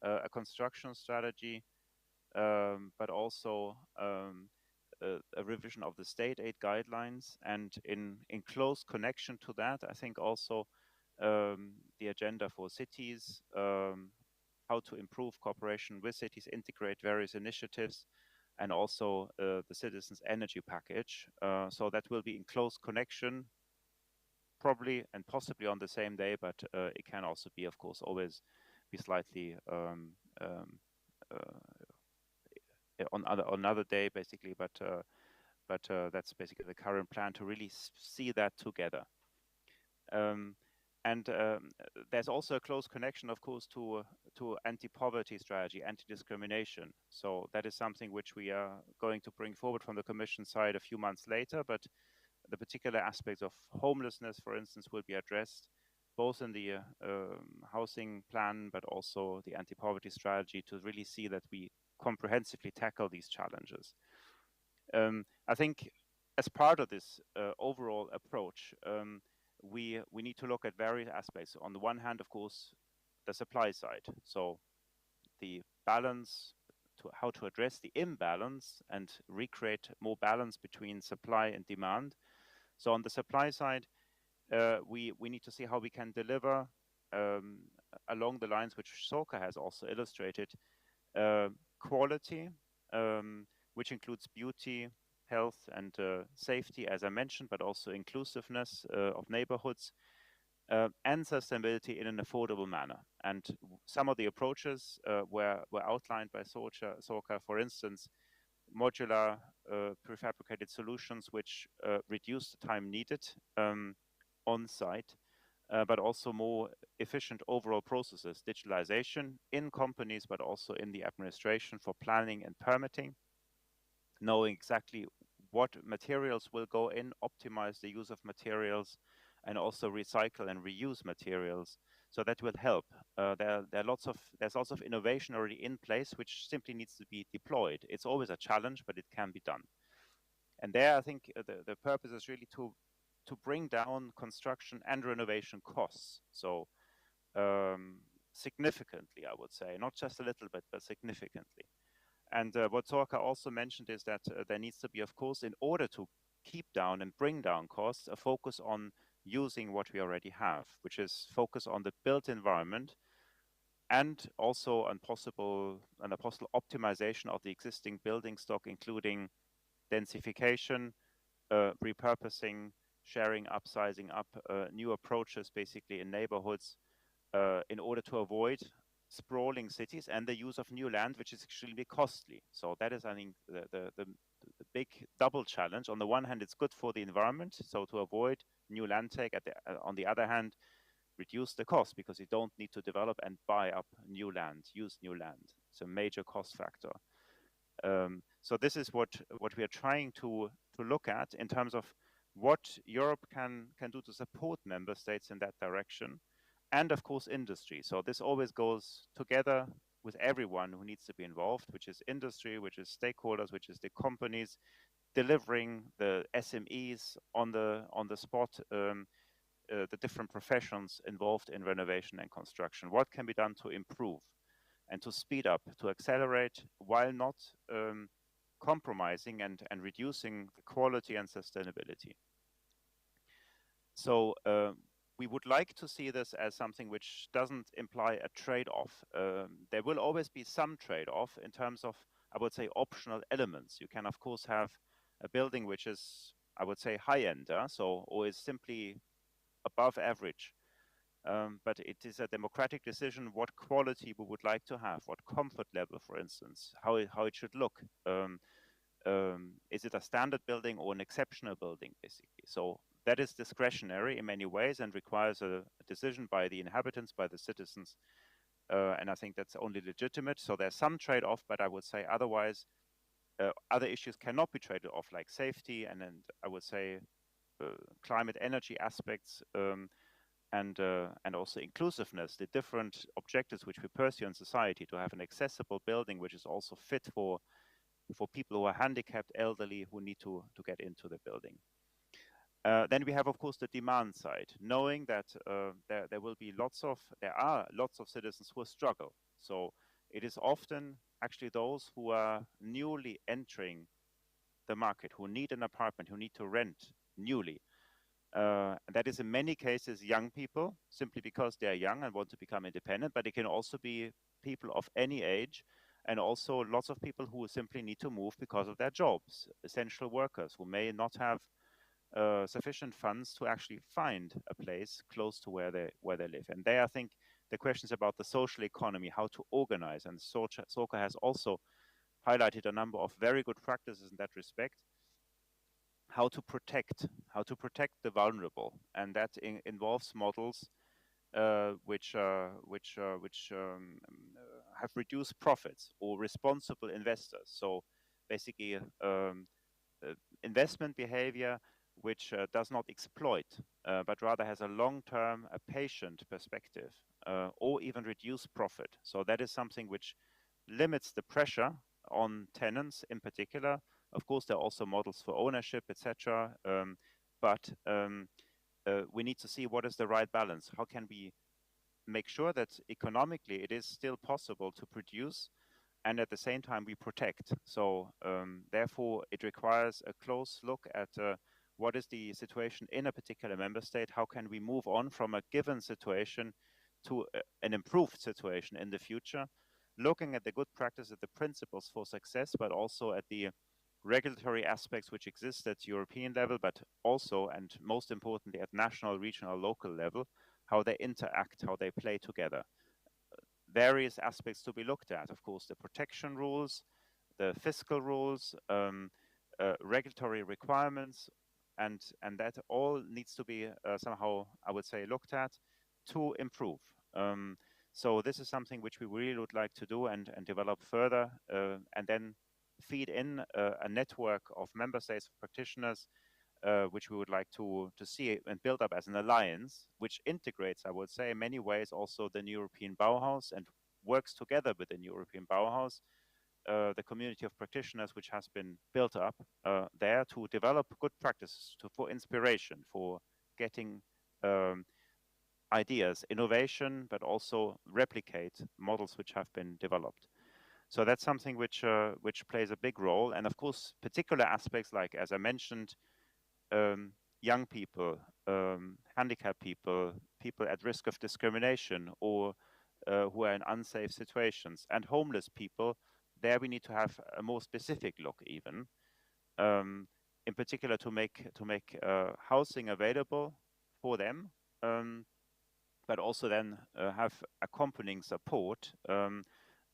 a construction strategy, but also a revision of the state aid guidelines, and in close connection to that, I think also the agenda for cities, how to improve cooperation with cities, integrate various initiatives, and also the citizens' energy package. So that will be in close connection, probably and possibly on the same day, but it can also be, of course, always be slightly on another day, basically. But that's basically the current plan, to really see that together. And there's also a close connection, of course, to anti-poverty strategy, anti-discrimination. So that is something which we are going to bring forward from the Commission side a few months later. But the particular aspects of homelessness, for instance, will be addressed both in the housing plan, but also the anti-poverty strategy, to really see that we comprehensively tackle these challenges. I think as part of this overall approach, we need to look at various aspects. On the one hand, of course, the supply side. So the balance, how to address the imbalance and recreate more balance between supply and demand. So on the supply side, we need to see how we can deliver along the lines which Sorka has also illustrated, quality, which includes beauty, health, and safety, as I mentioned, but also inclusiveness of neighborhoods, and sustainability in an affordable manner. And some of the approaches were outlined by Sorka, for instance, modular prefabricated solutions which reduce the time needed on site, but also more efficient overall processes, digitalization in companies, but also in the administration for planning and permitting, knowing exactly what materials will go in, optimize the use of materials, and also recycle and reuse materials. So that will help. There's lots of innovation already in place, which simply needs to be deployed. It's always a challenge, but it can be done. And there, I think the purpose is really to bring down construction and renovation costs. So significantly, I would say, not just a little bit, but significantly. And what Sorka also mentioned is that there needs to be, of course, in order to keep down and bring down costs, a focus on using what we already have, which is focus on the built environment, and also on possible optimization of the existing building stock, including densification, repurposing, sharing, upsizing up, new approaches basically in neighborhoods, in order to avoid sprawling cities and the use of new land, which is extremely costly. So that is, I think, the big double challenge. On the one hand, it's good for the environment, so to avoid new land take. On the other hand, reduce the cost, because you don't need to develop and buy up new land, use new land. It's a major cost factor. So this is what we are trying to look at in terms of what Europe can do to support member states in that direction, and of course industry. So this always goes together with everyone who needs to be involved, which is industry, which is stakeholders, which is the companies delivering, the SMEs on the spot, the different professions involved in renovation and construction. What can be done to improve and to speed up, to accelerate, while not compromising and reducing the quality and sustainability. So we would like to see this as something which doesn't imply a trade-off. There will always be some trade-off in terms of, I would say, optional elements. You can, of course, have a building which is, I would say, high-end, or is simply above average. But it is a democratic decision what quality we would like to have, what comfort level, for instance, how it should look. Is it a standard building or an exceptional building, basically? So that is discretionary in many ways and requires a decision by the inhabitants, by the citizens. And I think that's only legitimate. So there's some trade-off, but I would say otherwise, other issues cannot be traded off, like safety and I would say climate energy aspects, and also inclusiveness, the different objectives which we pursue in society, to have an accessible building which is also fit for people who are handicapped, elderly, who need to get into the building. Then we have, of course, the demand side, knowing that there are lots of citizens who struggle. So it is often actually those who are newly entering the market, who need an apartment, who need to rent newly. That is in many cases young people, simply because they are young and want to become independent, but it can also be people of any age, and also lots of people who simply need to move because of their jobs, essential workers who may not have sufficient funds to actually find a place close to where they live. And there, I think the questions about the social economy, how to organize, and Soka has also highlighted a number of very good practices in that respect. How to protect the vulnerable, and that involves models which have reduced profits, or responsible investors. So basically, investment behavior which does not exploit, but rather has a long-term, a patient perspective, or even reduce profit. So that is something which limits the pressure on tenants in particular. Of course, there are also models for ownership, etc. But we need to see what is the right balance. How can we make sure that economically it is still possible to produce, and at the same time we protect? So therefore, it requires a close look at what is the situation in a particular member state. How can we move on from a given situation to an improved situation in the future? Looking at the good practices, the principles for success, but also at the regulatory aspects which exist at European level, but also, and most importantly, at national, regional, local level, how they interact, how they play together. Various aspects to be looked at, of course, the protection rules, the fiscal rules, regulatory requirements, and that all needs to be somehow, I would say, looked at to improve. So this is something which we really would like to do and develop further, and then feed in a network of member states, practitioners, which we would like to see and build up as an alliance, which integrates, I would say, in many ways also the European Bauhaus, and works together with the European Bauhaus, the community of practitioners which has been built up there, to develop good practices, for inspiration, for getting ideas, innovation, but also replicate models which have been developed. So that's something which plays a big role. And of course, particular aspects like, as I mentioned, young people, handicapped people, people at risk of discrimination, or who are in unsafe situations, and homeless people. There we need to have a more specific look, even in particular to make housing available for them, but also then have accompanying support.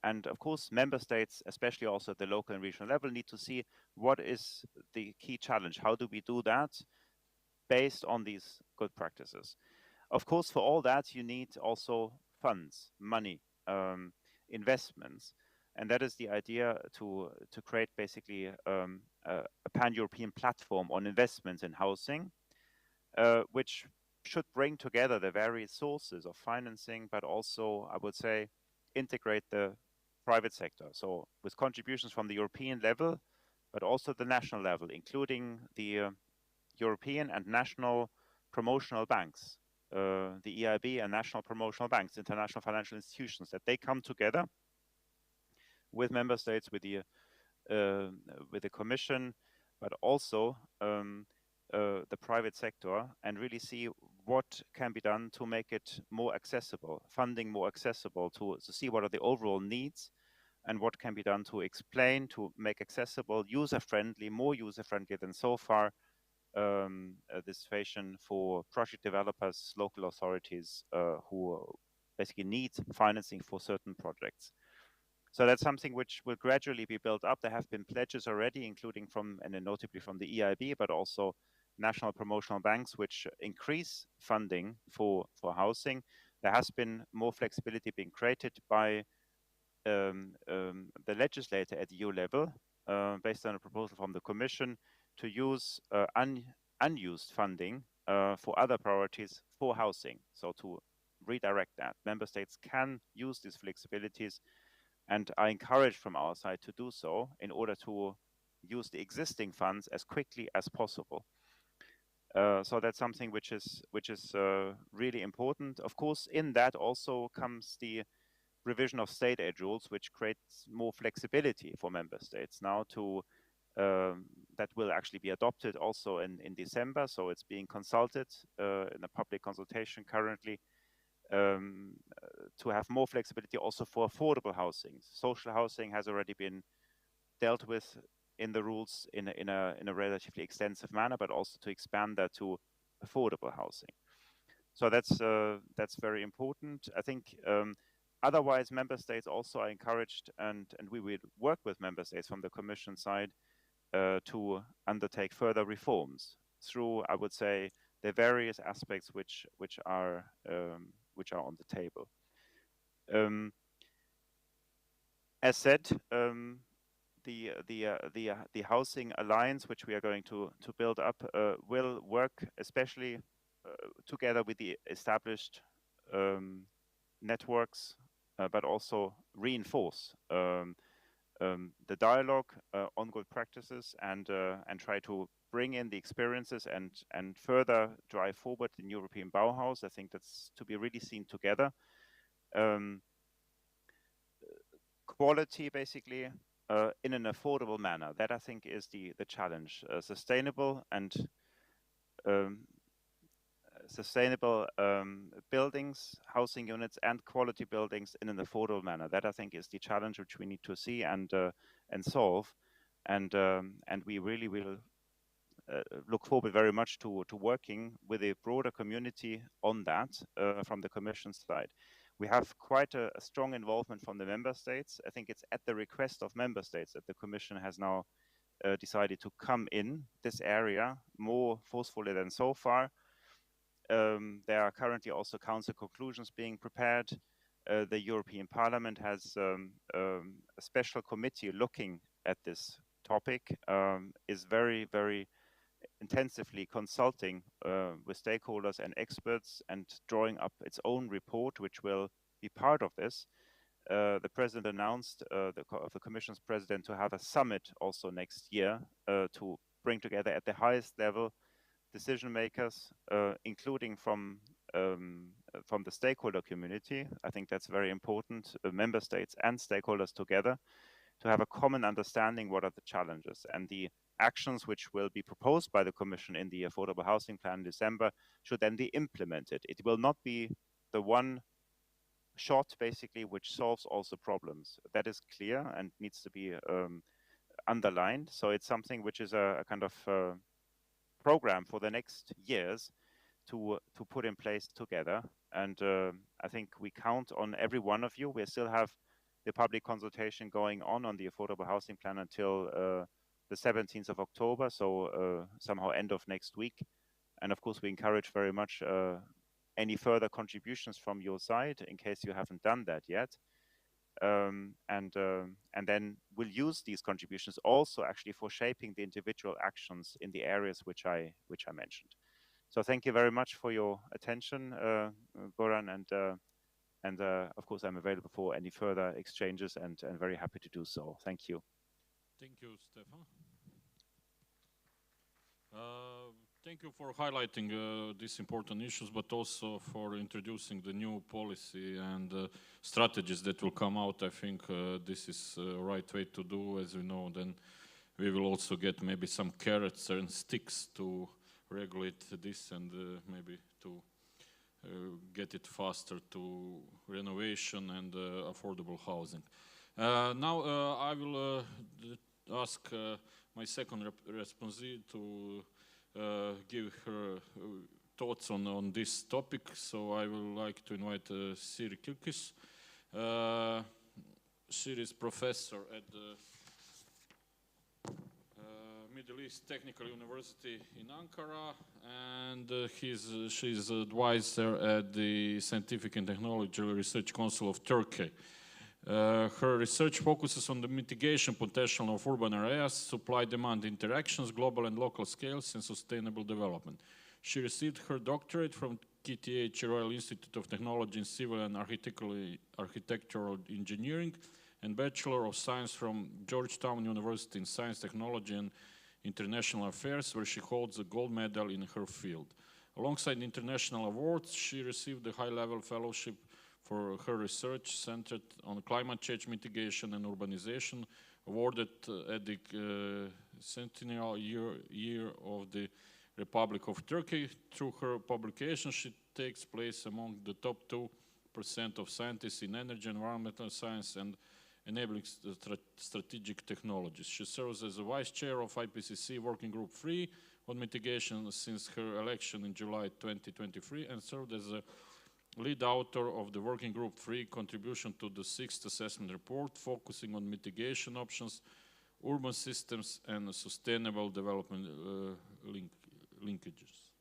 And of course, member states, especially also at the local and regional level, need to see what is the key challenge. How do we do that based on these good practices? Of course, for all that, you need also funds, money, investments. And that is the idea to create basically a pan-European platform on investments in housing, which should bring together the various sources of financing, but also, I would say, integrate the private sector. So with contributions from the European level, but also the national level, including the European and national promotional banks, the EIB and national promotional banks, international financial institutions, that they come together with member states, with the Commission, but also the private sector, and really see what can be done to make it more accessible, funding more accessible, to see what are the overall needs and what can be done to explain, to make accessible, user-friendly, more user-friendly than so far, this situation for project developers, local authorities who basically need financing for certain projects. So that's something which will gradually be built up. There have been pledges already, including from, and notably from the EIB, but also national promotional banks, which increase funding for housing. There has been more flexibility being created by the legislator at EU level, based on a proposal from the Commission, to use unused funding for other priorities for housing. So to redirect that, member states can use these flexibilities, and are encouraged from our side to do so in order to use the existing funds as quickly as possible. So that's something which is really important. Of course, in that also comes the revision of state aid rules, which creates more flexibility for member states now to that will actually be adopted also in December. So it's being consulted in a public consultation currently, to have more flexibility also for affordable housing. Social housing has already been dealt with in the rules in a relatively extensive manner, but also to expand that to affordable housing. So that's very important. I think otherwise member states also are encouraged, and we will work with member states from the Commission side to undertake further reforms through, I would say, the various aspects which are on the table. As said, the housing alliance, which we are going to build up, will work especially together with the established networks, but also reinforce the dialogue on good practices, and try to bring in the experiences and further drive forward the European Bauhaus. I think that's to be really seen together. Quality, basically, in an affordable manner. That, I think, is the challenge. Sustainable buildings, housing units, and quality buildings in an affordable manner. That, I think, is the challenge which we need to see and solve. And we really will look forward very much to working with a broader community on that from the Commission side. We have quite a strong involvement from the member states. I think it's at the request of member states that the Commission has now decided to come in this area more forcefully than so far. There are currently also council conclusions being prepared. The European Parliament has a special committee looking at this topic, is very, very intensively consulting with stakeholders and experts, and drawing up its own report, which will be part of this. The President announced, the Commission's President, to have a summit also next year to bring together at the highest level decision makers, including from the stakeholder community. I think that's very important, member states and stakeholders together, to have a common understanding what are the challenges, and the actions which will be proposed by the Commission in the Affordable Housing Plan in December should then be implemented. It will not be the one shot, basically, which solves all the problems. That is clear and needs to be underlined. So it's something which is a kind of program for the next years to put in place together. And I think we count on every one of you. We still have the public consultation going on the Affordable Housing Plan until the 17th of October, so somehow end of next week. And of course, we encourage very much any further contributions from your side, in case you haven't done that yet. and then we'll use these contributions also actually for shaping the individual actions in the areas which I mentioned. So thank you very much for your attention, Goran, and of course I'm available for any further exchanges and very happy to do so. Thank you. Thank you, Stefan. Thank you for highlighting these important issues, but also for introducing the new policy and strategies that will come out. I think this is the right way to do. As we know, then we will also get maybe some carrots and sticks to regulate this and maybe to get it faster to renovation and affordable housing. Now I will ask my second respondee to give her thoughts on this topic. So I would like to invite Siri Kilkis. Siri is professor at the Middle East Technical University in Ankara, and she's advisor at the Scientific and Technology Research Council of Turkey. Her research focuses on the mitigation potential of urban areas, supply-demand interactions, global and local scales, and sustainable development. She received her doctorate from KTH Royal Institute of Technology in Civil and Architectural Engineering, and Bachelor of Science from Georgetown University in Science, Technology, and International Affairs, where she holds a gold medal in her field. Alongside international awards, she received a high-level fellowship for her research centered on climate change mitigation and urbanization, awarded at the centennial year of the Republic of Turkey. Through her publication, she takes place among the top 2% of scientists in energy, environmental science, and enabling strategic technologies. She serves as a vice chair of IPCC Working Group 3 on mitigation since her election in July 2023, and served as a lead author of the Working Group 3 contribution to the 6th assessment report, focusing on mitigation options, urban systems, and sustainable development linkages.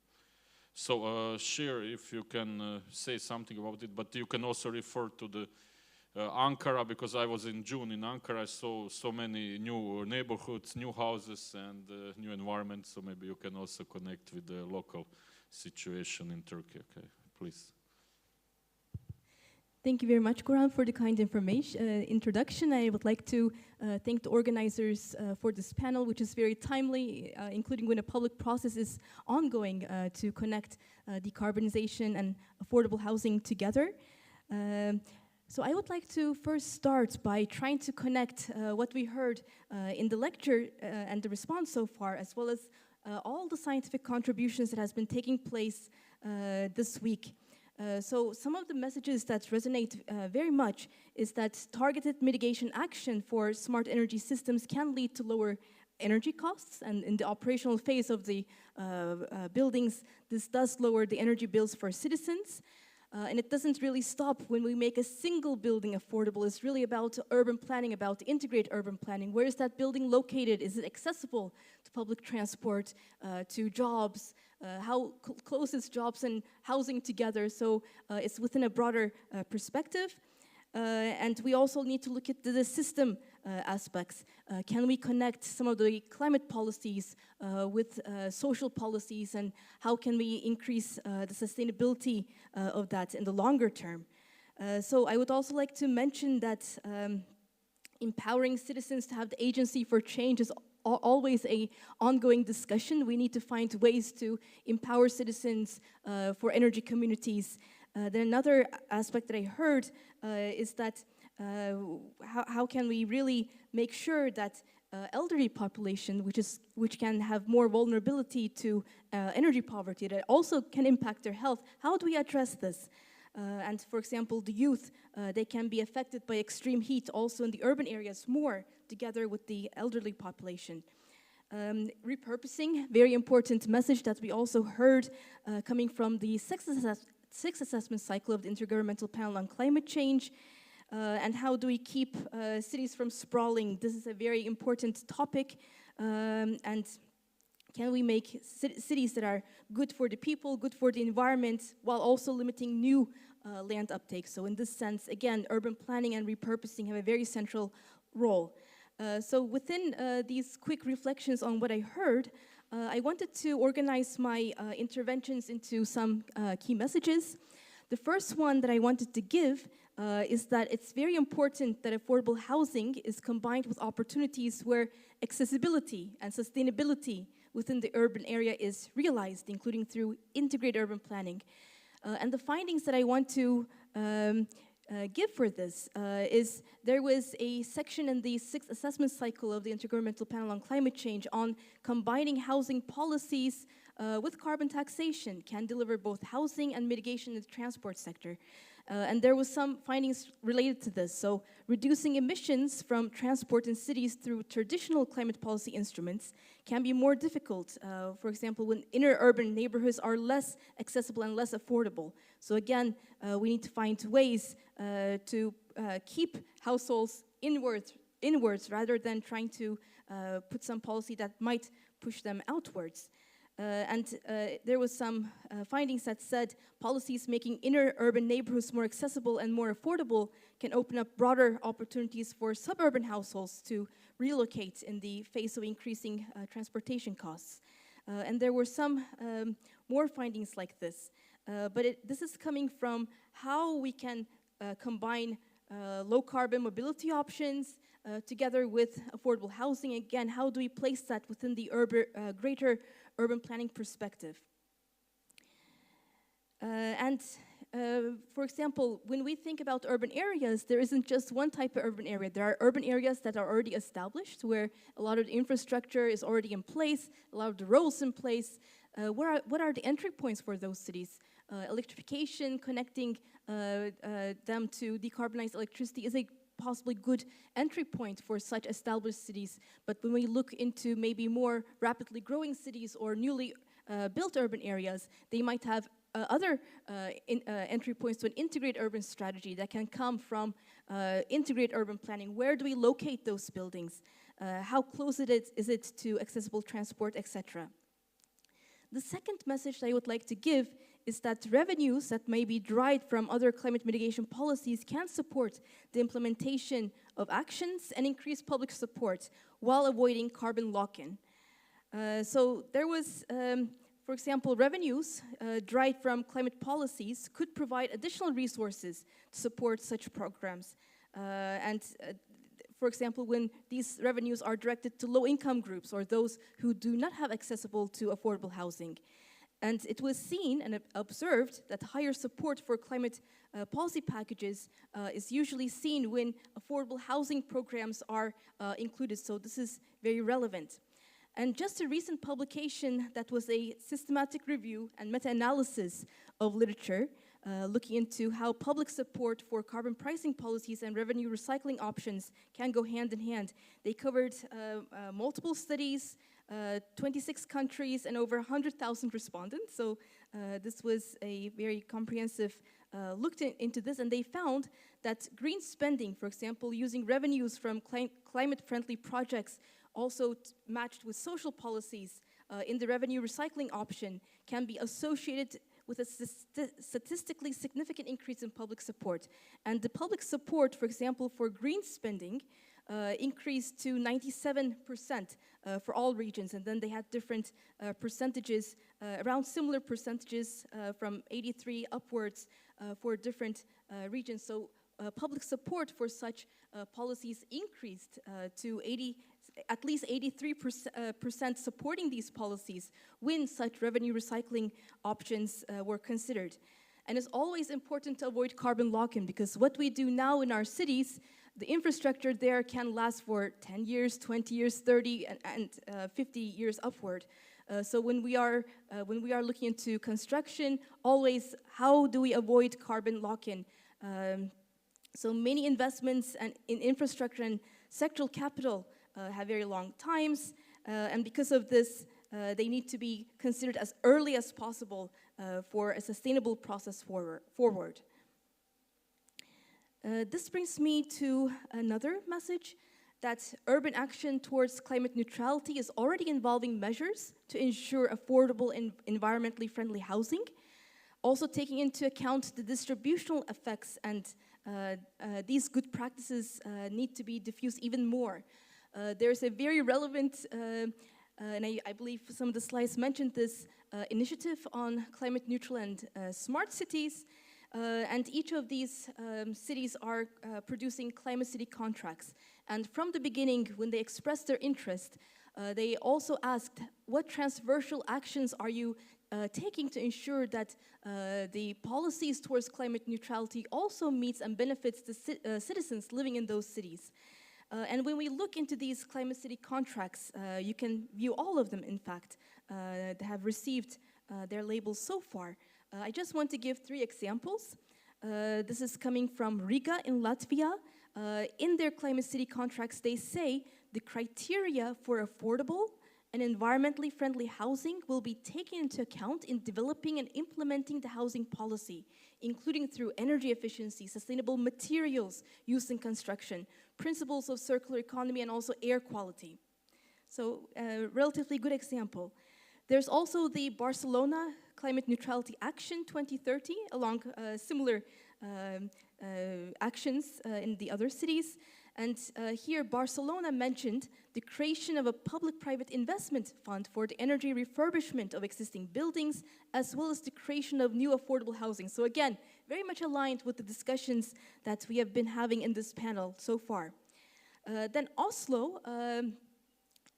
So, Shir, if you can say something about it, but you can also refer to the Ankara, because I was in June in Ankara. I saw so many new neighborhoods, new houses, and new environments. So maybe you can also connect with the local situation in Turkey. Okay, please. Thank you very much, Goran, for the kind introduction. I would like to thank the organizers for this panel, which is very timely, including when a public process is ongoing to connect decarbonization and affordable housing together. So I would like to first start by trying to connect what we heard in the lecture and the response so far, as well as all the scientific contributions that has been taking place this week. So some of the messages that resonate very much is that targeted mitigation action for smart energy systems can lead to lower energy costs, and in the operational phase of the buildings, this does lower the energy bills for citizens. And it doesn't really stop when we make a single building affordable. It's really about urban planning, about integrate urban planning. Where is that building located? Is it accessible to public transport, to jobs? How close is jobs and housing together? So it's within a broader perspective. And we also need to look at the system aspects. Can we connect some of the climate policies with social policies, and how can we increase the sustainability of that in the longer term? So I would also like to mention that empowering citizens to have the agency for change is always an ongoing discussion. We need to find ways to empower citizens for energy communities. Then another aspect that I heard is that how can we really make sure that elderly population, which can have more vulnerability to energy poverty, that also can impact their health, how do we address this? And for example, the youth, they can be affected by extreme heat also in the urban areas more, together with the elderly population. Repurposing, very important message that we also heard coming from the sixth assessment cycle of the Intergovernmental Panel on Climate Change. And how do we keep cities from sprawling? This is a very important topic. And Can we make cities that are good for the people, good for the environment, while also limiting new land uptake? So in this sense, again, urban planning and repurposing have a very central role. So within these quick reflections on what I heard, I wanted to organize my interventions into some key messages. The first one that I wanted to give is that it's very important that affordable housing is combined with opportunities where accessibility and sustainability within the urban area is realized, including through integrated urban planning. And the findings that I want to give for this is there was a section in the 6th assessment cycle of the Intergovernmental Panel on Climate Change on combining housing policies with carbon taxation can deliver both housing and mitigation in the transport sector. And there was some findings related to this. So reducing emissions from transport in cities through traditional climate policy instruments can be more difficult, for example, when inner urban neighborhoods are less accessible and less affordable. So again, we need to find ways to keep households inwards rather than trying to put some policy that might push them outwards. And there was some findings that said policies making inner urban neighborhoods more accessible and more affordable can open up broader opportunities for suburban households to relocate in the face of increasing transportation costs. And there were some more findings like this. But this is coming from how we can combine low carbon mobility options together with affordable housing. Again, how do we place that within the greater urban planning perspective? For example, when we think about urban areas, there isn't just one type of urban area. There are urban areas that are already established, where a lot of the infrastructure is already in place, a lot of the roads in place. What are the entry points for those cities? Electrification, connecting them to decarbonized electricity is a possibly good entry point for such established cities. But when we look into maybe more rapidly growing cities or newly built urban areas, they might have other entry points to an integrated urban strategy that can come from integrated urban planning. Where do we locate those buildings? How close is it to accessible transport, etc.? The second message that I would like to give is that revenues that may be derived from other climate mitigation policies can support the implementation of actions and increase public support while avoiding carbon lock-in. So there was, for example, revenues derived from climate policies could provide additional resources to support such programs. For example, when these revenues are directed to low-income groups or those who do not have accessible to affordable housing. And it was seen and observed that higher support for climate policy packages is usually seen when affordable housing programs are included. So this is very relevant. And just a recent publication that was a systematic review and meta-analysis of literature looking into how public support for carbon pricing policies and revenue recycling options can go hand in hand. They covered multiple studies, 26 countries, and over 100,000 respondents. So this was a very comprehensive look into this, and they found that green spending, for example, using revenues from climate-friendly projects also matched with social policies in the revenue recycling option can be associated with a statistically significant increase in public support. And the public support, for example, for green spending increased to 97% for all regions. And then they had different percentages, around similar percentages from 83 upwards for different regions. So public support for such policies increased to at least 83% supporting these policies when such revenue recycling options were considered. And it's always important to avoid carbon lock-in, because what we do now in our cities, the infrastructure there can last for 10 years, 20 years, 30, and 50 years upward. So when we are looking into construction, always how do we avoid carbon lock-in? So many investments in infrastructure and sectoral capital have very long times, and because of this, they need to be considered as early as possible for a sustainable process forward. This brings me to another message, that urban action towards climate neutrality is already involving measures to ensure affordable and environmentally friendly housing, also taking into account the distributional effects, and these good practices need to be diffused even more. There's a very relevant, and I believe some of the slides mentioned this, initiative on climate neutral and smart cities, and each of these cities are producing climate city contracts. And from the beginning, when they expressed their interest, they also asked, what transversal actions are you taking to ensure that the policies towards climate neutrality also meets and benefits the citizens living in those cities? And when we look into these climate city contracts, you can view all of them, in fact, that have received their labels so far. I just want to give 3 examples. This is coming from Riga in Latvia. In their climate city contracts, they say the criteria for affordable and environmentally friendly housing will be taken into account in developing and implementing the housing policy, including through energy efficiency, sustainable materials used in construction, principles of circular economy, and also air quality. So a relatively good example. There's also the Barcelona Climate Neutrality Action 2030, along similar actions in the other cities. And here Barcelona mentioned the creation of a public-private investment fund for the energy refurbishment of existing buildings, as well as the creation of new affordable housing. So again, very much aligned with the discussions that we have been having in this panel so far. Then Oslo,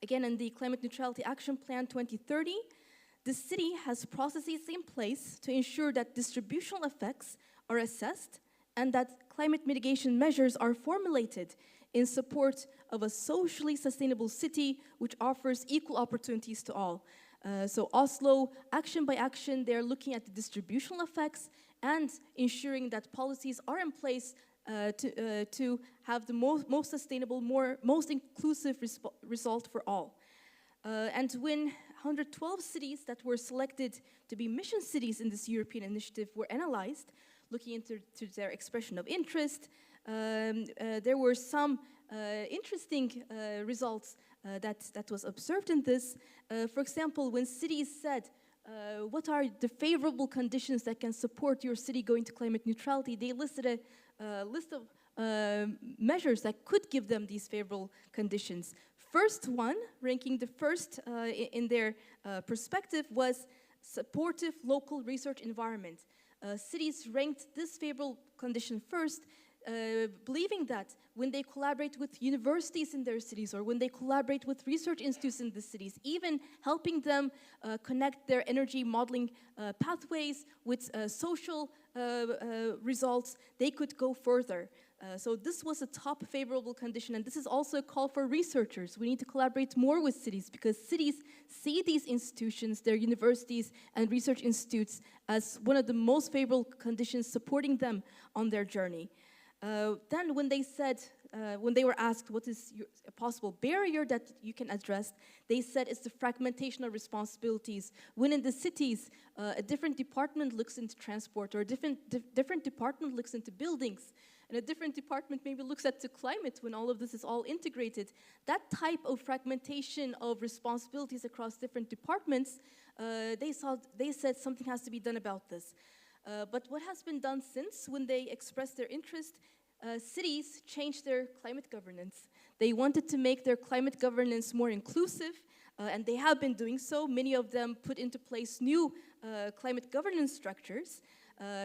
again in the Climate Neutrality Action Plan 2030, the city has processes in place to ensure that distributional effects are assessed and that climate mitigation measures are formulated in support of a socially sustainable city which offers equal opportunities to all. So Oslo, action by action, they're looking at the distributional effects and ensuring that policies are in place to have the most sustainable, most inclusive result for all. And when 112 cities that were selected to be mission cities in this European initiative were analyzed, looking into their expression of interest, there were some interesting results that was observed in this. For example, when cities said, what are the favorable conditions that can support your city going to climate neutrality, they listed a list of measures that could give them these favorable conditions. First one, ranking the first in their perspective, was supportive local research environment. Cities ranked this favorable condition first, believing that when they collaborate with universities in their cities or when they collaborate with research institutes in the cities, even helping them connect their energy modeling pathways with social results, they could go further. So this was a top favorable condition, and this is also a call for researchers. We need to collaborate more with cities because cities see these institutions, their universities and research institutes, as one of the most favorable conditions supporting them on their journey. Then when they said, when they were asked what is a possible barrier that you can address, they said it's the fragmentation of responsibilities. When in the cities, a different department looks into transport, or a different department looks into buildings, and a different department maybe looks at the climate when all of this is all integrated. That type of fragmentation of responsibilities across different departments, they said something has to be done about this. But what has been done since, when they expressed their interest, cities changed their climate governance. They wanted to make their climate governance more inclusive, and they have been doing so. Many of them put into place new climate governance structures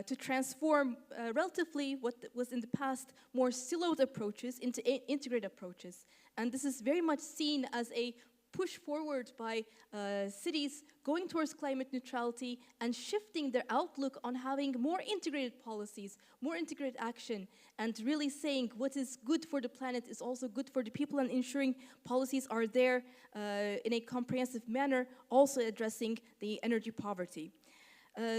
to transform relatively what was in the past more siloed approaches into integrated approaches. And this is very much seen as a push forward by cities going towards climate neutrality and shifting their outlook on having more integrated policies, more integrated action, and really saying what is good for the planet is also good for the people, and ensuring policies are there in a comprehensive manner, also addressing the energy poverty.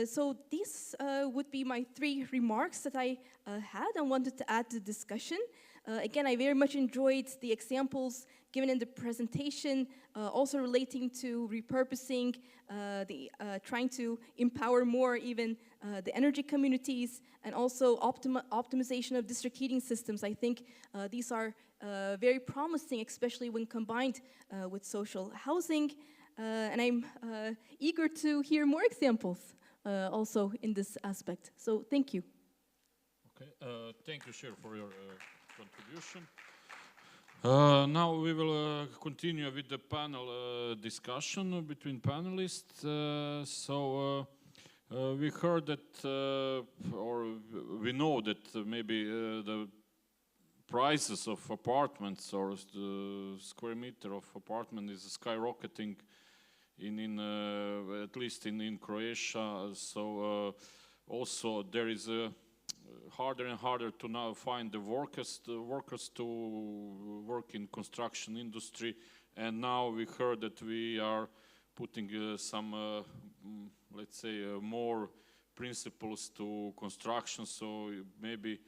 So these would be my 3 remarks that I had and wanted to add to the discussion. Again, I very much enjoyed the examples given in the presentation, also relating to repurposing, trying to empower more even the energy communities, and also optimization of district heating systems. I think these are very promising, especially when combined with social housing. And I'm eager to hear more examples also in this aspect. So thank you. Okay, thank you, Cher, for your contribution. Now we will continue with the panel discussion between panelists. We heard that, or we know that maybe the prices of apartments or the square meter of apartment is skyrocketing at least in Croatia. So also there is harder and harder to now find the workers to work in construction industry. And now we heard that we are putting some, let's say, more principles to construction. So maybe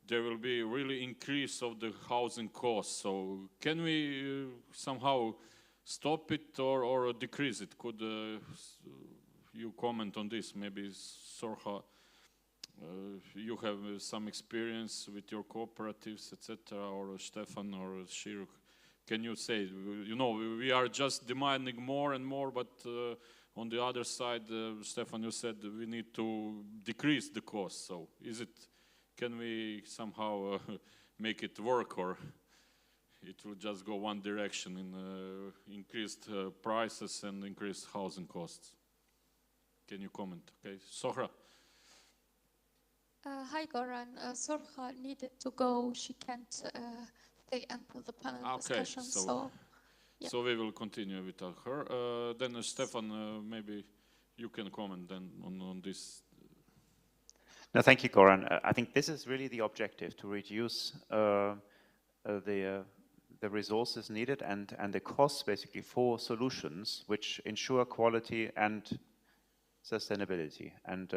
there will be really increase of the housing costs. So can we somehow stop it or decrease it? Could you comment on this? Maybe Sorha, you have some experience with your cooperatives, etc., or Stefan or Shiruk. Can you say, you know, we are just demanding more and more, but on the other side, Stefan, you said we need to decrease the cost. So can we somehow make it work, or it will just go one direction in increased prices and increased housing costs? Can you comment? Okay, Sohra. Hi, Goran. Sorha needed to go. She can't stay until the panel discussion. So we will continue without her. Then Stefan, maybe you can comment then on this. No, thank you, Goran. I think this is really the objective, to reduce the resources needed and the costs basically for solutions which ensure quality and sustainability. And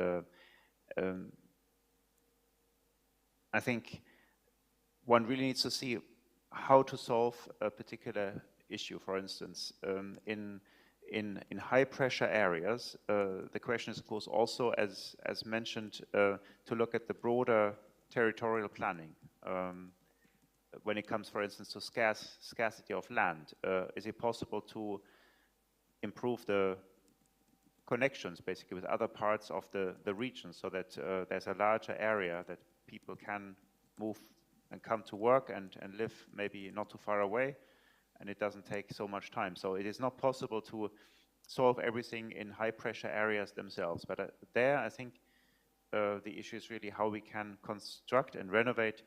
I think one really needs to see how to solve a particular issue. For instance, in high pressure areas, the question is, of course, also, as mentioned, to look at the broader territorial planning. When it comes, for instance, to scarcity of land, is it possible to improve the connections basically with other parts of the region, so that there's a larger area that people can move and come to work and live maybe not too far away, and it doesn't take so much time. So it is not possible to solve everything in high pressure areas themselves. But there, I think the issue is really how we can construct and renovate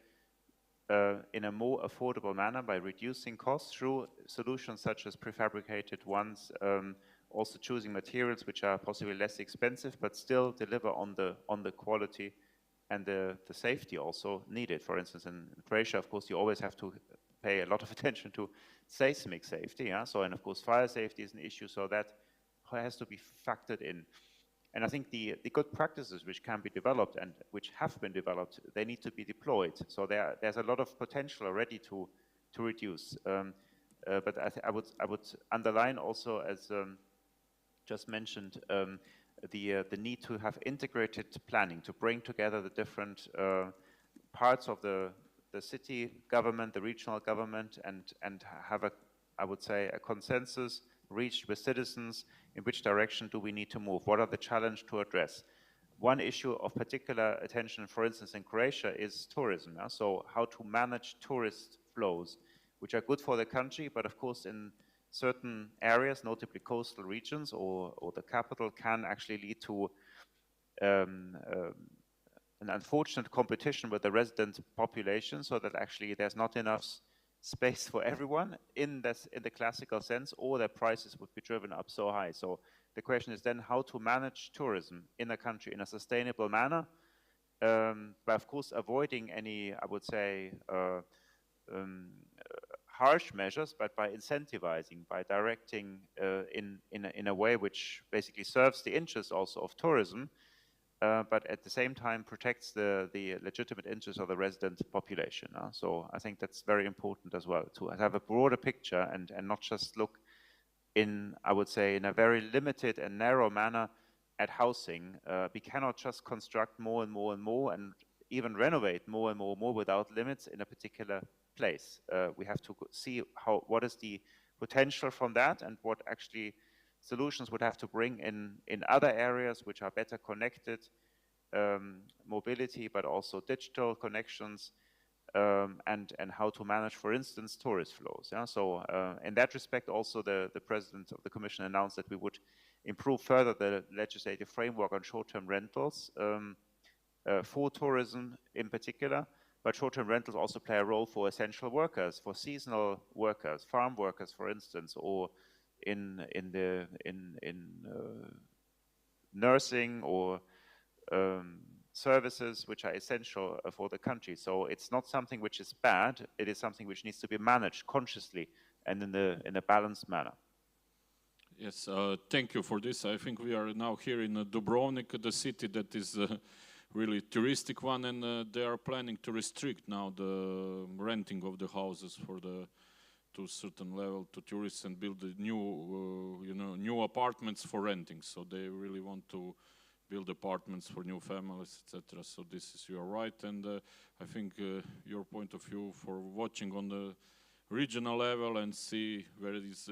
in a more affordable manner by reducing costs through solutions such as prefabricated ones, also choosing materials which are possibly less expensive but still deliver on the quality and the safety also needed. For instance, in Croatia, of course, you always have to pay a lot of attention to seismic safety. Yeah? So, and of course, fire safety is an issue, so that has to be factored in. And I think the good practices which can be developed and which have been developed, they need to be deployed. So there's a lot of potential already to reduce. But I would underline also, as just mentioned, the need to have integrated planning, to bring together the different parts of the city government, the regional government, and have I would say, a consensus reached with citizens. In which direction do we need to move? What are the challenges to address? One issue of particular attention, for instance, in Croatia, is tourism. Yeah? So how to manage tourist flows, which are good for the country, but of course in certain areas, notably coastal regions or the capital, can actually lead to an unfortunate competition with the resident population, so that actually there's not enough space for everyone in the classical sense, or their prices would be driven up so high. So the question is then how to manage tourism in a country in a sustainable manner, but of course avoiding any, I would say, harsh measures, but by incentivizing, by directing in a way which basically serves the interests also of tourism, but at the same time protects the legitimate interests of the resident population. So I think that's very important as well, to have a broader picture and not just look in, I would say, in a very limited and narrow manner at housing. We cannot just construct more and more and more and even renovate more and more and more without limits in a particular place. We have to see what is the potential from that and what actually solutions would have to bring in other areas which are better connected, mobility, but also digital connections, and how to manage, for instance, tourist flows. Yeah? So in that respect, also the President of the Commission announced that we would improve further the legislative framework on short-term rentals for tourism in particular, but short-term rentals also play a role for essential workers, for seasonal workers, farm workers, for instance, or in nursing or services which are essential for the country. So it's not something which is bad. It is something which needs to be managed consciously and in a balanced manner. Yes, thank you for this. I think we are now here in Dubrovnik, the city that is really touristic one, and they are planning to restrict now the renting of the houses for to a certain level to tourists and build new, new apartments for renting. So they really want to build apartments for new families, etc. So this is, you are right, and I think your point of view for watching on the regional level and see where it is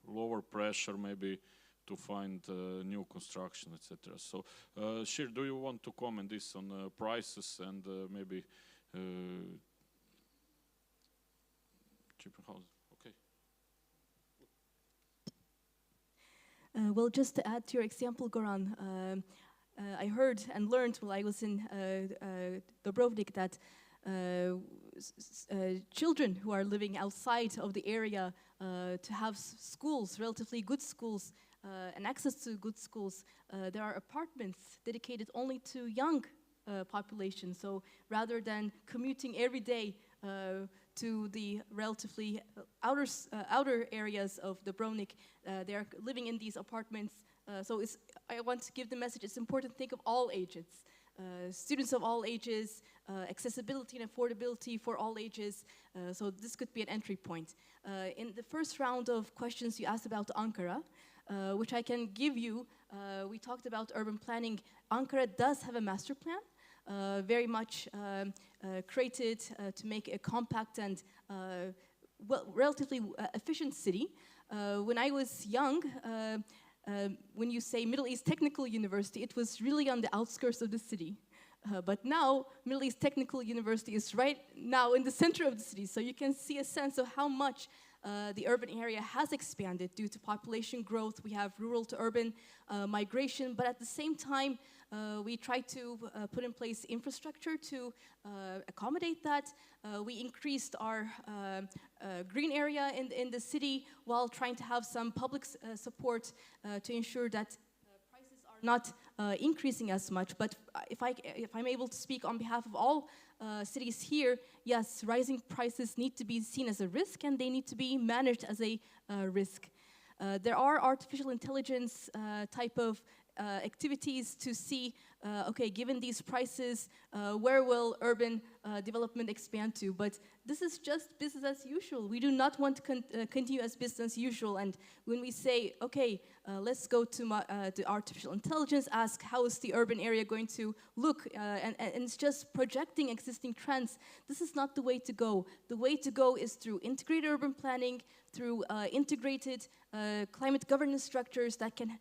lower pressure maybe to find new construction, etc. So, Shir, do you want to comment this on prices and maybe cheaper houses? Okay. Well, just to add to your example, Goran, I heard and learned while I was in Dubrovnik that children who are living outside of the area to have schools, relatively good schools, and access to good schools, there are apartments dedicated only to young population. So rather than commuting every day to the relatively outer areas of Dubrovnik, they are living in these apartments. So I want to give the message, it's important to think of all ages. Students of all ages, accessibility and affordability for all ages. So this could be an entry point. In the first round of questions you asked about Ankara, which I can give you, we talked about urban planning. Ankara does have a master plan, very much created to make a compact and relatively efficient city. When I was young, when you say Middle East Technical University, it was really on the outskirts of the city. But now, Middle East Technical University is right now in the center of the city. So you can see a sense of how much the urban area has expanded due to population growth. We have rural to urban migration, but at the same time, we try to put in place infrastructure to accommodate that. We increased our green area in the city while trying to have some public support to ensure that prices are not increasing as much. But if I'm able to speak on behalf of all cities here, yes, rising prices need to be seen as a risk and they need to be managed as a risk. There are artificial intelligence type of activities to see, okay, given these prices, where will urban development expand to? But this is just business as usual. We do not want to continue as business as usual. And when we say, okay, let's go to the artificial intelligence, ask how is the urban area going to look, and it's just projecting existing trends. This is not the way to go. The way to go is through integrated urban planning, through integrated climate governance structures that can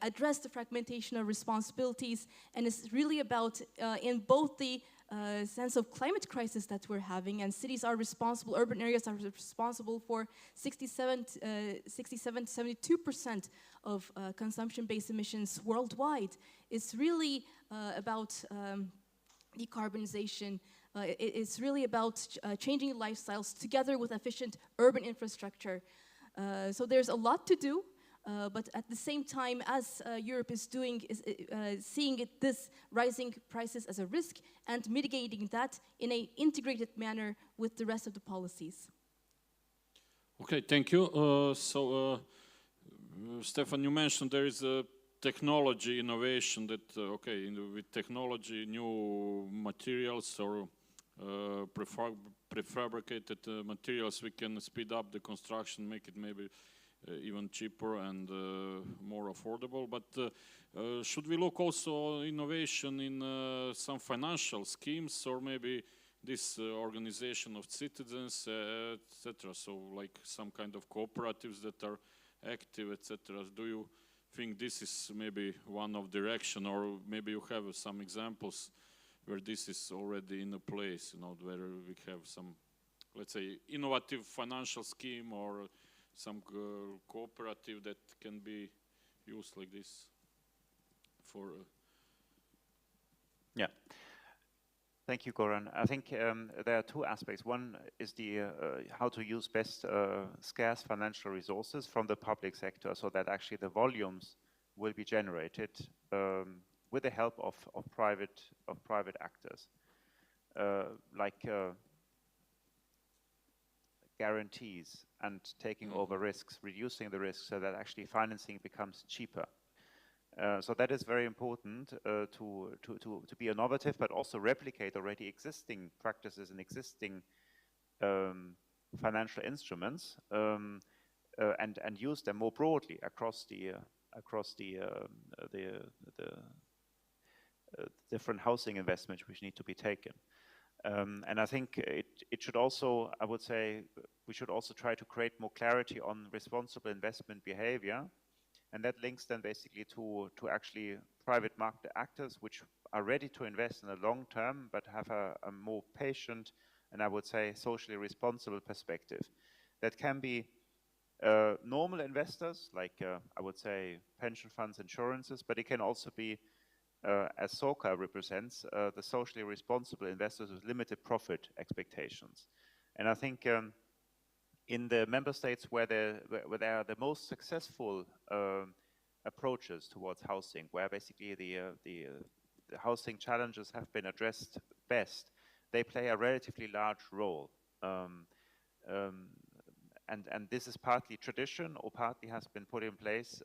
address the fragmentation of responsibilities. And it's really about, in both the sense of climate crisis that we're having, and cities are responsible, urban areas are responsible for 67 to 72% of consumption-based emissions worldwide. It's really about decarbonization. It's really about changing lifestyles together with efficient urban infrastructure. So there's a lot to do, but at the same time, as Europe is doing, seeing this rising prices as a risk and mitigating that in an integrated manner with the rest of the policies. Okay, thank you. Stefan, you mentioned there is a technology innovation that, with technology, new materials or prefabricated materials, we can speed up the construction, make it maybe even cheaper and more affordable. But should we look also innovation in some financial schemes, or maybe this organization of citizens, etc.? So like some kind of cooperatives that are active, etc. Do you think this is maybe one of direction, or maybe you have some examples where this is already in a place, where we have some, let's say, innovative financial scheme or some cooperative that can be used like this for yeah. Thank you, Goran. I think there are two aspects. One is the how to use best scarce financial resources from the public sector, so that actually the volumes will be generated with the help of private actors, like guarantees and taking over risks, reducing the risks, so that actually financing becomes cheaper. So that is very important to be innovative, but also replicate already existing practices and existing financial instruments, and use them more broadly across the different housing investments which need to be taken. And I think it should also, I would say, we should also try to create more clarity on responsible investment behavior. And that links then basically to actually private market actors which are ready to invest in the long term, but have a more patient and, I would say, socially responsible perspective. That can be normal investors, like I would say pension funds, insurances, but it can also be, as SOCA represents, the socially responsible investors with limited profit expectations. And I think in the member states where there are the most successful approaches towards housing, where basically the housing challenges have been addressed best, they play a relatively large role. And this is partly tradition, or partly has been put in place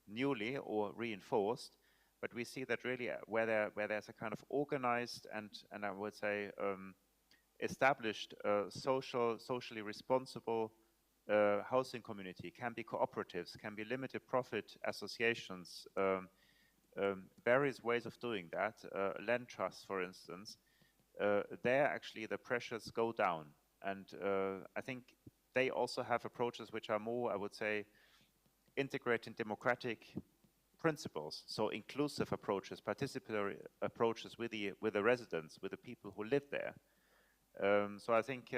newly or reinforced. But we see that really where there's a kind of organized and I would say established socially responsible housing community, can be cooperatives, can be limited profit associations, various ways of doing that, land trusts, for instance, there actually the pressures go down. And I think they also have approaches which are more, I would say, integrating democratic principles, so inclusive approaches, participatory approaches with the residents, with the people who live there. So I think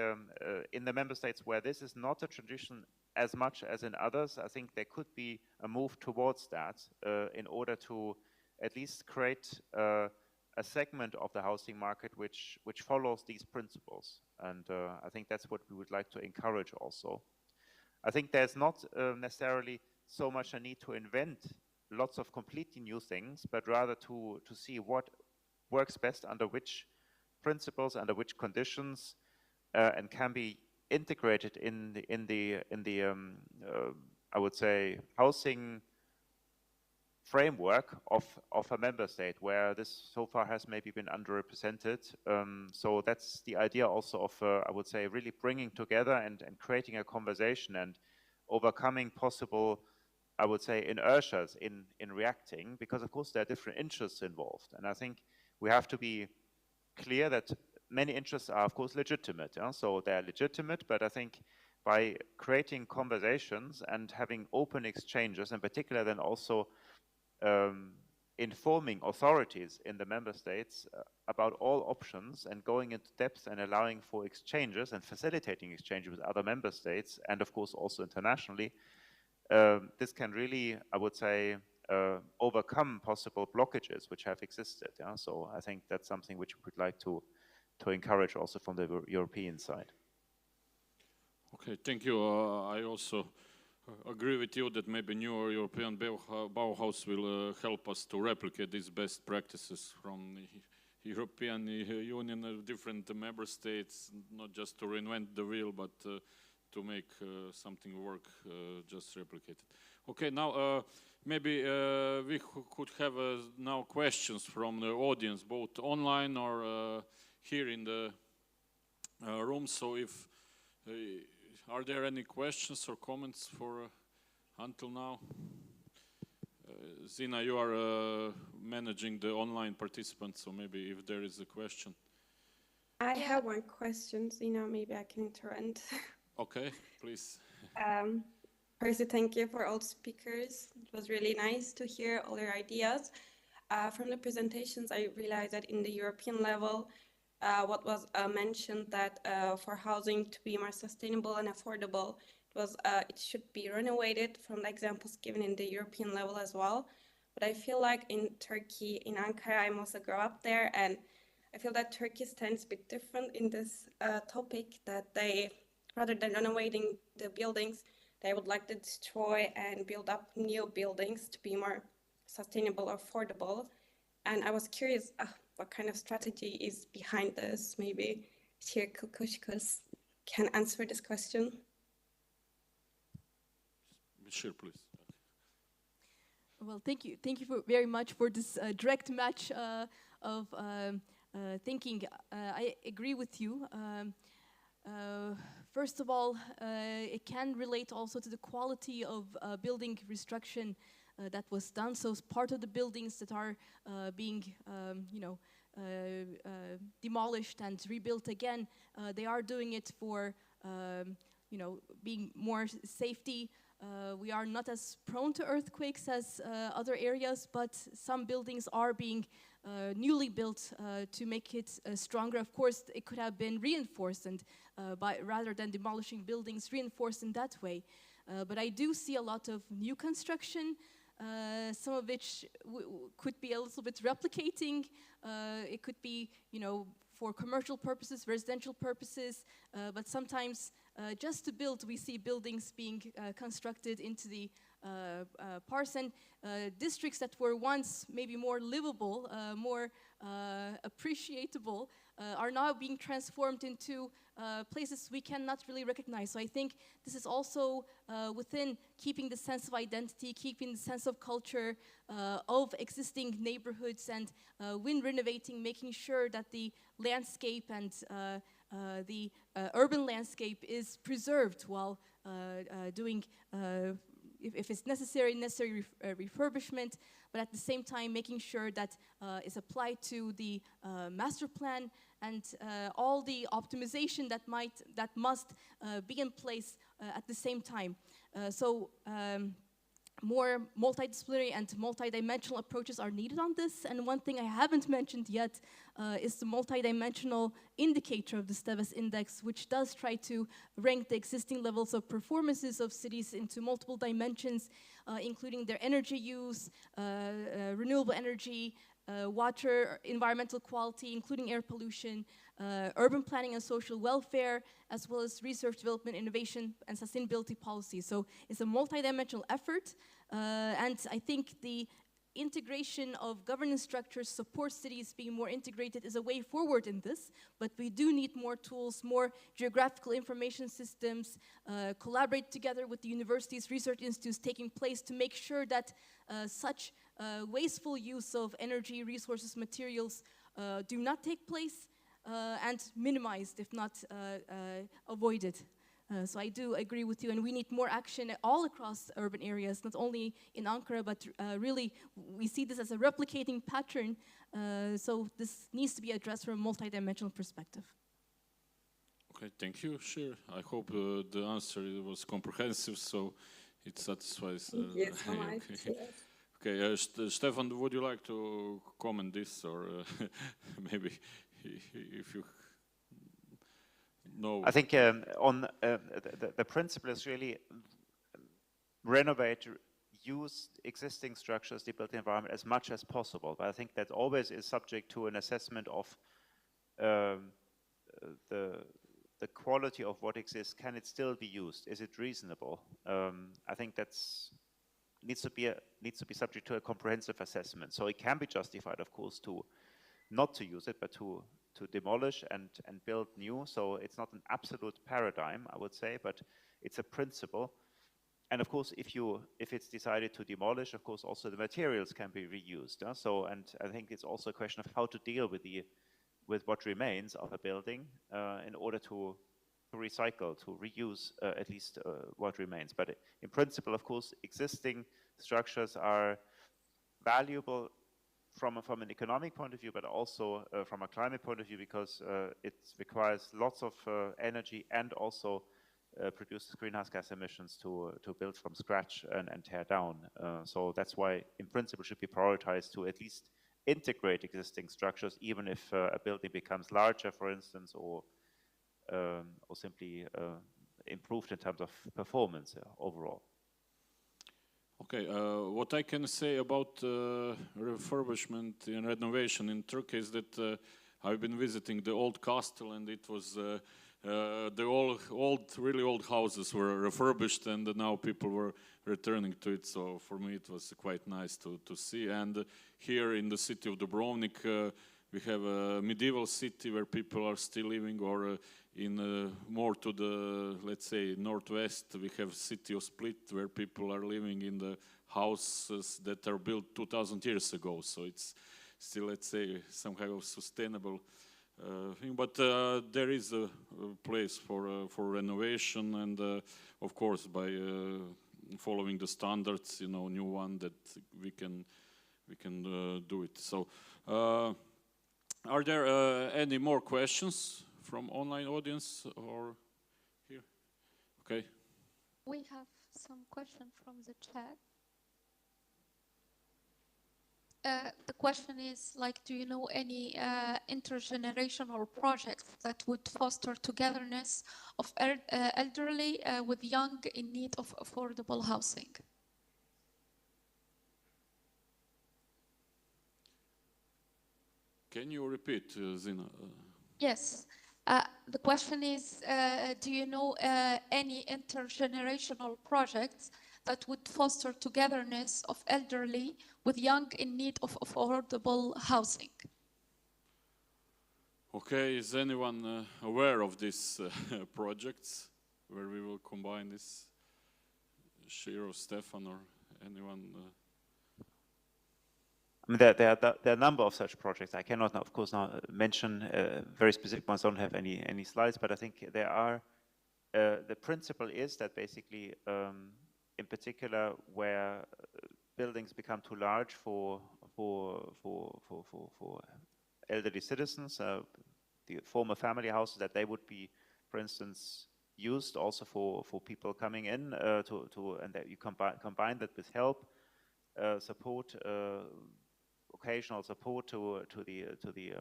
in the member states where this is not a tradition as much as in others, I think there could be a move towards that in order to at least create a segment of the housing market which follows these principles. And I think that's what we would like to encourage also. I think there's not necessarily so much a need to invent lots of completely new things, but rather to see what works best under which principles, under which conditions, and can be integrated in the I would say housing framework of a member state where this so far has maybe been underrepresented. So that's the idea also of I would say really bringing together and creating a conversation and overcoming possible, I would say, inertias in reacting, because of course there are different interests involved. And I think we have to be clear that many interests are of course legitimate. So they're legitimate, but I think by creating conversations and having open exchanges, in particular then also informing authorities in the member states about all options and going into depth and allowing for exchanges and facilitating exchanges with other member states and of course also internationally, this can really, I would say, overcome possible blockages which have existed. So I think that's something which we would like to encourage also from the European side. Okay, thank you. I also agree with you that maybe new European Bauhaus will help us to replicate these best practices from the European Union of different member states, not just to reinvent the wheel, but to make something work, just replicate it. Okay, now maybe we could have now questions from the audience, both online or here in the room. So if are there any questions or comments for until now? Zina, you are managing the online participants, so maybe if there is a question. I have one question, Zina, maybe I can interrupt. Okay, please. Firstly, thank you for all speakers. It was really nice to hear all your ideas. From the presentations, I realized that in the European level, what was mentioned that for housing to be more sustainable and affordable, it should be renovated from the examples given in the European level as well. But I feel like in Turkey, in Ankara, I also grew up there, and I feel that Turkey stands a bit different in this topic, that they, rather than renovating the buildings, they would like to destroy and build up new buildings to be more sustainable or affordable. And I was curious what kind of strategy is behind this. Maybe Shir Kukushkus can answer this question. Shir, please. Well, thank you very much for this direct match of thinking. I agree with you. First of all, it can relate also to the quality of building restructuring that was done. So part of the buildings that are being, demolished and rebuilt again, they are doing it for, being more safety. We are not as prone to earthquakes as other areas, but some buildings are being newly built to make it stronger. Of course, it could have been reinforced, and rather than demolishing buildings, reinforced in that way. But I do see a lot of new construction, some of which could be a little bit replicating. It could be, for commercial purposes, residential purposes, but sometimes just to build, we see buildings being constructed into the parts, and districts that were once maybe more livable, more appreciable, are now being transformed into places we cannot really recognize. So I think this is also within keeping the sense of identity, keeping the sense of culture of existing neighborhoods, and when renovating, making sure that the landscape and the urban landscape is preserved while doing, if it's necessary refurbishment, but at the same time making sure that is applied to the master plan and all the optimization that must be in place at the same time. More multidisciplinary and multidimensional approaches are needed on this. And one thing I haven't mentioned yet is the multidimensional indicator of the SDEWES index, which does try to rank the existing levels of performances of cities into multiple dimensions, including their energy use, renewable energy, water, environmental quality, including air pollution, urban planning and social welfare, as well as research, development, innovation, and sustainability policy. So it's a multidimensional effort, and I think the integration of governance structures, support cities being more integrated is a way forward in this, but we do need more tools, more geographical information systems, collaborate together with the universities, research institutes taking place to make sure that such wasteful use of energy, resources, materials do not take place, and minimized, if not avoided. So I do agree with you, and we need more action all across urban areas, not only in Ankara, but really we see this as a replicating pattern, so this needs to be addressed from a multidimensional perspective. Okay, thank you, Shir. I hope the answer was comprehensive, so it satisfies. Thank you so much. Okay, Stefan, would you like to comment this, or maybe if you know? I think on the principle is really renovate, use existing structures, the built environment as much as possible. But I think that always is subject to an assessment of the quality of what exists. Can it still be used? Is it reasonable? I think that's needs to be subject to a comprehensive assessment. So it can be justified, of course, to not to use it, but to demolish and build new. So it's not an absolute paradigm, I would say, but it's a principle. and of course, if it's decided to demolish, of course, also the materials can be reused. So, and I think it's also a question of how to deal with what remains of a building in order to recycle, to reuse at least what remains. But in principle, of course, existing structures are valuable from an economic point of view, but also from a climate point of view, because it requires lots of energy and also produces greenhouse gas emissions to build from scratch and tear down. So that's why, in principle, should be prioritized to at least integrate existing structures, even if a building becomes larger, for instance, or simply improved in terms of performance overall. Okay, what I can say about refurbishment and renovation in Turkey is that I've been visiting the old castle, and it was the really old houses were refurbished, and now people were returning to it. So for me, it was quite nice to see. And here in the city of Dubrovnik, we have a medieval city where people are still living, or in more to the, let's say, northwest, we have city of Split, where people are living in the houses that are built 2,000 years ago. So it's still, let's say, some kind of sustainable thing. But there is a place for renovation, and of course, by following the standards, new one that we can do it. So, are there any more questions from online audience or here? Okay. We have some questions from the chat. The question is, do you know any intergenerational projects that would foster togetherness of elderly with young in need of affordable housing? Can you repeat, Zina? Yes. The question is, do you know any intergenerational projects that would foster togetherness of elderly with young in need of affordable housing? Okay, is anyone aware of these projects where we will combine this? Shir or Stefan or anyone? I mean, there are a number of such projects. I cannot, of course, now mention very specific ones. Don't have any slides, but I think there are. The principle is that basically, in particular, where buildings become too large for elderly citizens, the former family houses, that they would be, for instance, used also for people coming in and that you combine that with help, support. Occasional support to the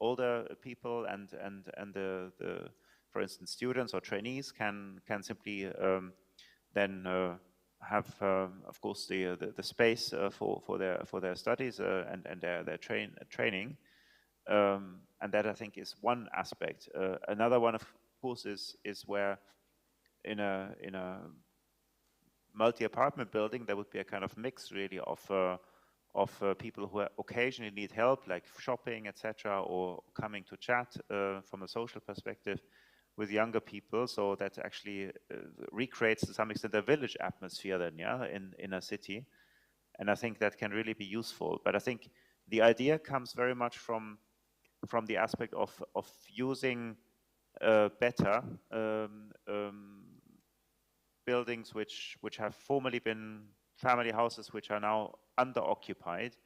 older people and the for instance students or trainees can simply then have of course the space for their studies and their training, and that I think is one aspect. Another one of course is where in a multi-apartment building there would be a kind of mix really of people who occasionally need help, like shopping, etc., or coming to chat from a social perspective with younger people. So that actually recreates to some extent a village atmosphere then, yeah, in a city. And I think that can really be useful. But I think the idea comes very much from the aspect of using better buildings which have formerly been family houses, which are now under-occupied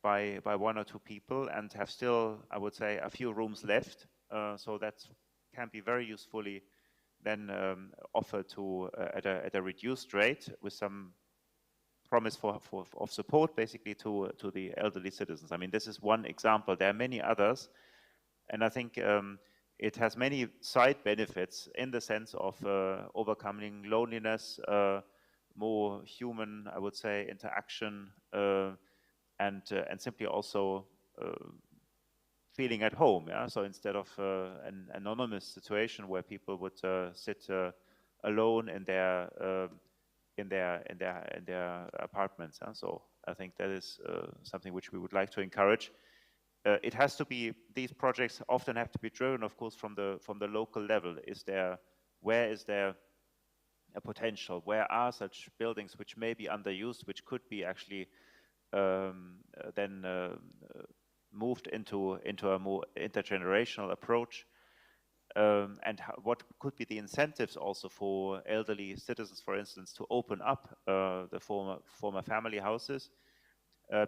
by one or two people and have still, I would say, a few rooms left. So that can be very usefully then offered to at a reduced rate with some promise of support, basically, to the elderly citizens. I mean, this is one example. There are many others, and I think it has many side benefits in the sense of overcoming loneliness, more human, I would say, interaction, and simply also feeling at home. Yeah. So instead of an anonymous situation where people would sit alone in their apartments. So I think that is something which we would like to encourage. It has to be, these projects often have to be driven, of course, from the local level. Where is there a potential. Where are such buildings which may be underused, which could be actually then moved into a more intergenerational approach? And what could be the incentives also for elderly citizens, for instance, to open up the former family houses?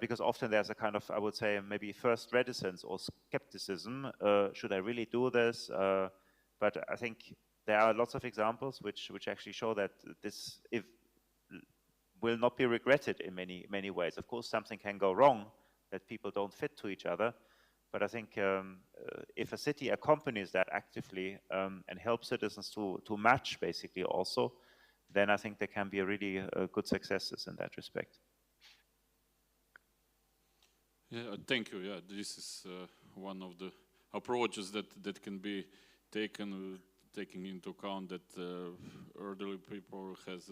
Because often there's a kind of, I would say, maybe first reticence or skepticism. Should I really do this? But I think there are lots of examples which actually show that this will not be regretted in many ways. Of course, something can go wrong, that people don't fit to each other. But I think if a city accompanies that actively and helps citizens to match basically also, then I think there can be really good successes in that respect. Yeah, thank you. Yeah, this is one of the approaches that can be taken, taking into account that elderly people has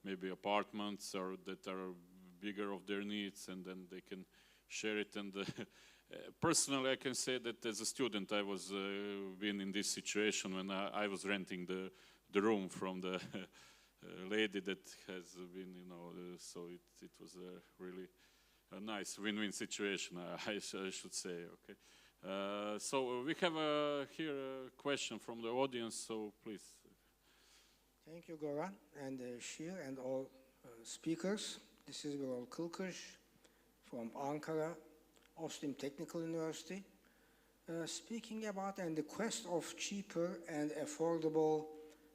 maybe apartments or that are bigger of their needs, and then they can share it. And personally, I can say that as a student, I was been in this situation when I was renting the room from the lady that has been, you know, so it was really a nice win-win situation, I should say. Okay, so we have here a question from the audience, so please. Thank you, Goran, and Shir, and all speakers. This is Birol Kılkış from Ankara, Ostim Technical University. Speaking about and the quest of cheaper and affordable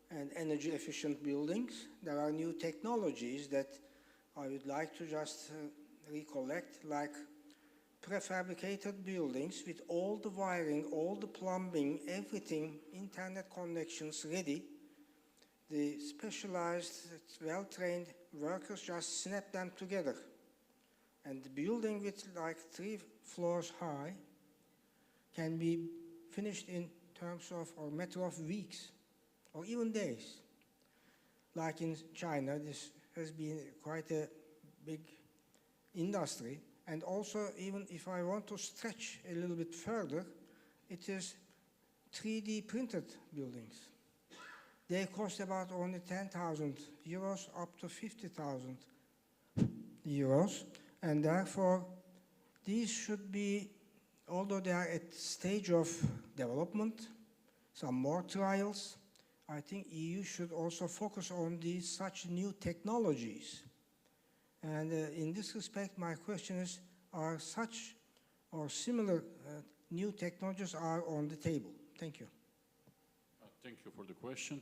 and energy efficient buildings, there are new technologies that I would like to just recollect, like prefabricated buildings with all the wiring, all the plumbing, everything, internet connections ready. The specialized, well-trained workers just snap them together. And the building with like 3 floors high can be finished in terms of or matter of weeks or even days. Like in China, this has been quite a big industry. And also, even if I want to stretch a little bit further, it is 3D printed buildings. They cost about only 10,000 euros up to 50,000 euros. And therefore, these should be, although they are at stage of development, some more trials, I think EU should also focus on these such new technologies. And in this respect, my question is, are such or similar new technologies are on the table? Thank you. Thank you for the question.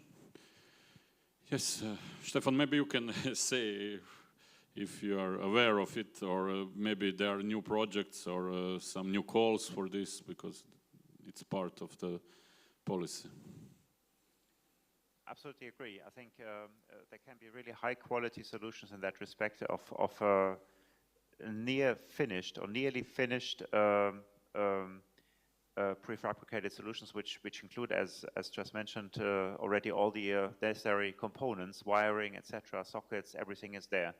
Yes, Stefan, maybe you can say if you are aware of it, or maybe there are new projects or some new calls for this, because it's part of the policy. Absolutely agree. I think there can be really high quality solutions in that respect of near finished or nearly finished prefabricated solutions, which include, as just mentioned already, all the necessary components, wiring, etc., sockets, everything is there.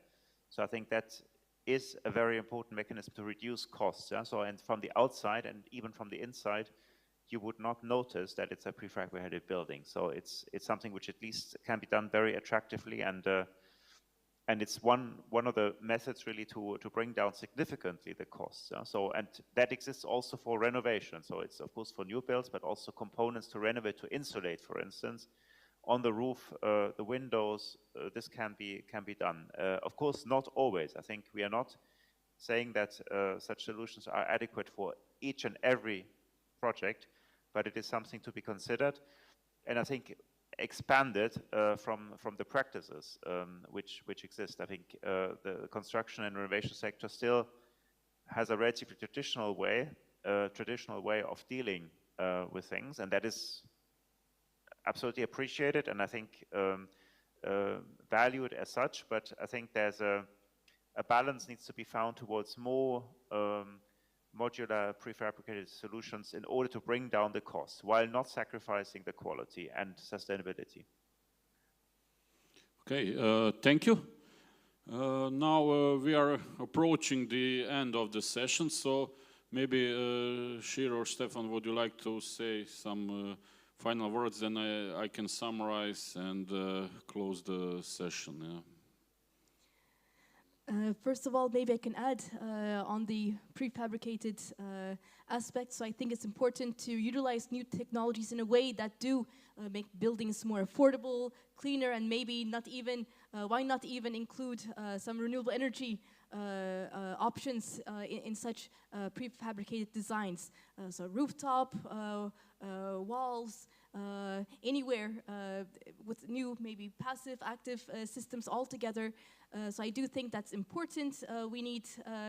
So I think that is a very important mechanism to reduce costs. Yeah? So, and from the outside and even from the inside, you would not notice that it's a prefabricated building. So it's something which at least can be done very attractively, and it's one of the methods really to bring down significantly the costs. Yeah? So, and that exists also for renovation. So it's of course for new builds, but also components to renovate, to insulate, for instance, on the roof, the windows. This can be done. Of course, not always. I think we are not saying that such solutions are adequate for each and every project, but it is something to be considered, and I think expanded from the practices which exist. I think the construction and renovation sector still has a relatively traditional way of dealing with things, and that is absolutely appreciated, and I think valued as such. But I think there's a balance needs to be found towards more modular prefabricated solutions in order to bring down the costs while not sacrificing the quality and sustainability. Okay, thank you. Now we are approaching the end of the session, so maybe Shir or Stefan, would you like to say some final words, then I can summarize and close the session. Yeah. First of all, maybe I can add on the prefabricated aspect. So I think it's important to utilize new technologies in a way that do make buildings more affordable, cleaner, and maybe not even, why not even include some renewable energy options in such prefabricated designs. So rooftop, walls, anywhere with new maybe passive, active systems all together. So I do think that's important. We need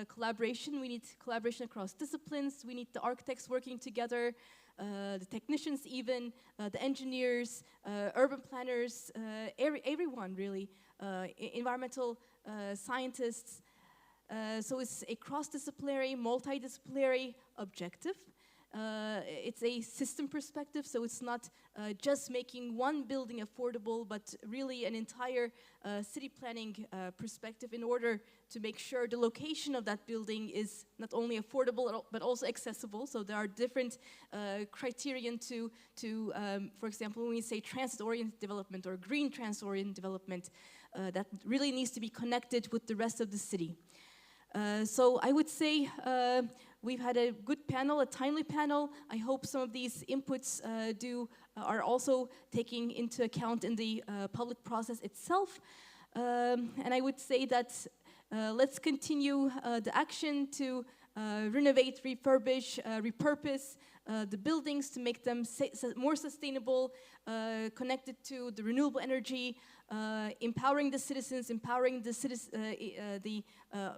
collaboration. We need collaboration across disciplines. We need the architects working together, the technicians even, the engineers, urban planners, everyone really, environmental scientists. So it's a cross-disciplinary, multidisciplinary objective. It's a system perspective, so it's not just making one building affordable, but really an entire city planning perspective in order to make sure the location of that building is not only affordable, but also accessible. So there are different criterion to for example, when we say transit-oriented development or green transit-oriented development, that really needs to be connected with the rest of the city. So I would say we've had a good panel, a timely panel. I hope some of these inputs are also taking into account in the public process itself. And I would say that let's continue the action to renovate, refurbish, repurpose the buildings to make them more sustainable, connected to the renewable energy, empowering the citizens, empowering the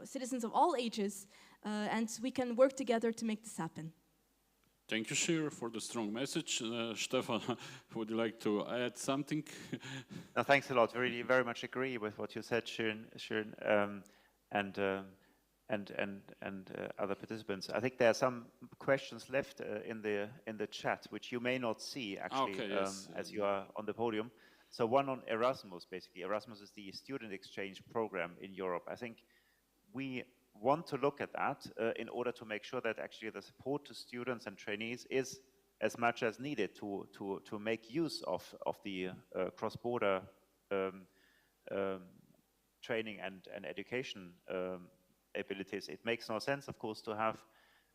citizens of all ages, and we can work together to make this happen. Thank you, Shir, for the strong message. Stefan, would you like to add something? No, thanks a lot. Really, very much agree with what you said, Shirin, and other participants. I think there are some questions left in the chat, which you may not see actually, okay, yes. as you are on the podium. So one on Erasmus, basically. Erasmus is the student exchange program in Europe. I think we want to look at that in order to make sure that actually the support to students and trainees is as much as needed to make use of the cross-border training and education abilities. It makes no sense, of course, to have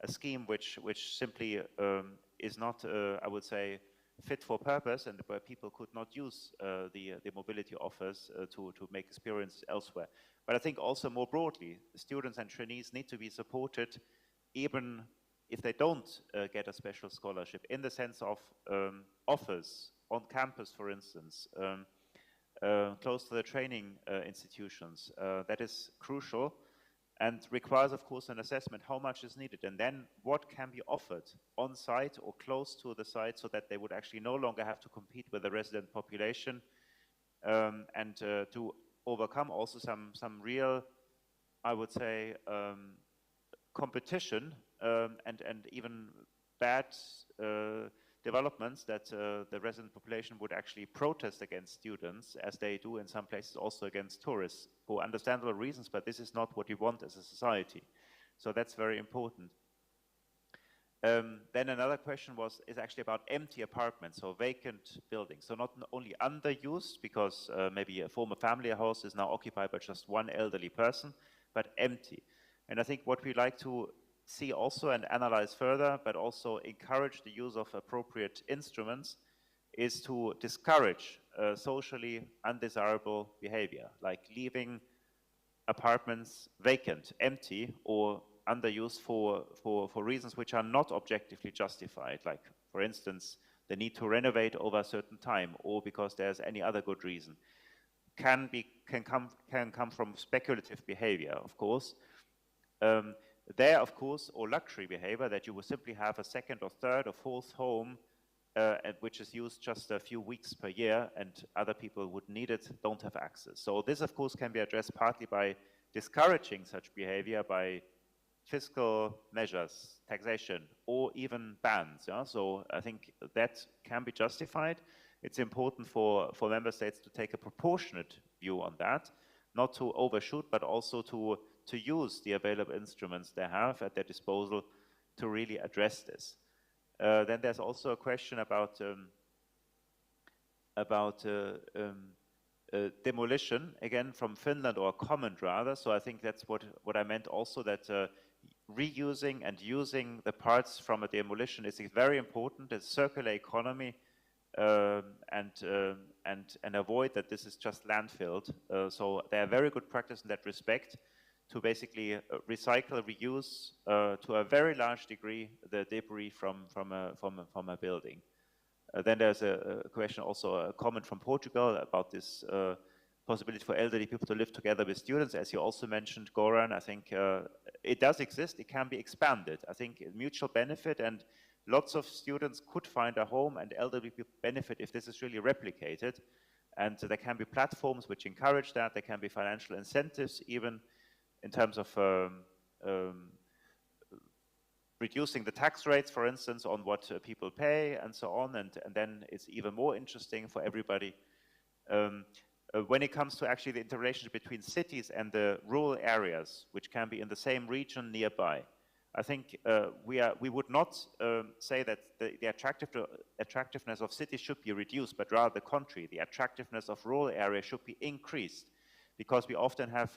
a scheme which simply is not, I would say, fit for purpose, and where people could not use the mobility offers to make experience elsewhere. But I think also more broadly, students and trainees need to be supported even if they don't get a special scholarship, in the sense of offers on campus, for instance, close to the training institutions. That is crucial and requires, of course, an assessment how much is needed, and then what can be offered on site or close to the site, so that they would actually no longer have to compete with the resident population, and to overcome also some real, I would say, competition and even bad developments that the resident population would actually protest against students, as they do in some places also against tourists, for understandable reasons, but this is not what we want as a society. So that's very important. Then another question is actually about empty apartments, so vacant buildings. So not only underused, because maybe a former family house is now occupied by just one elderly person, but empty. And I think what we like to see also and analyze further, but also encourage the use of appropriate instruments, is to discourage socially undesirable behavior, like leaving apartments vacant, empty, or underused for reasons which are not objectively justified, like, for instance, the need to renovate over a certain time, or because there's any other good reason. Can come from speculative behavior, of course. There, of course, or luxury behavior, that you will simply have a second or third or fourth home, which is used just a few weeks per year, and other people would need it, don't have access. So this, of course, can be addressed partly by discouraging such behavior by fiscal measures, taxation, or even bans. Yeah? So I think that can be justified. It's important for member states to take a proportionate view on that, not to overshoot, but also to use the available instruments they have at their disposal to really address this. Then there's also a question about about demolition, again from Finland, or comment rather. So I think that's what I meant also, that reusing and using the parts from a demolition is very important. It's circular economy, and avoid that this is just landfilled. So there are very good practices in that respect to basically recycle, reuse to a very large degree the debris from a building. Then there's a question, also a comment from Portugal about this possibility for elderly people to live together with students, as you also mentioned, Goran. I think it does exist. It can be expanded. I think mutual benefit, and lots of students could find a home, and elderly people benefit if this is really replicated. And there can be platforms which encourage that. There can be financial incentives, even in terms of reducing the tax rates, for instance, on what people pay and so on, and then it's even more interesting for everybody. When it comes to actually the interrelationship between cities and the rural areas, which can be in the same region nearby, I think we would not say that the attractiveness of cities should be reduced, but rather the contrary. The attractiveness of rural areas should be increased, because we often have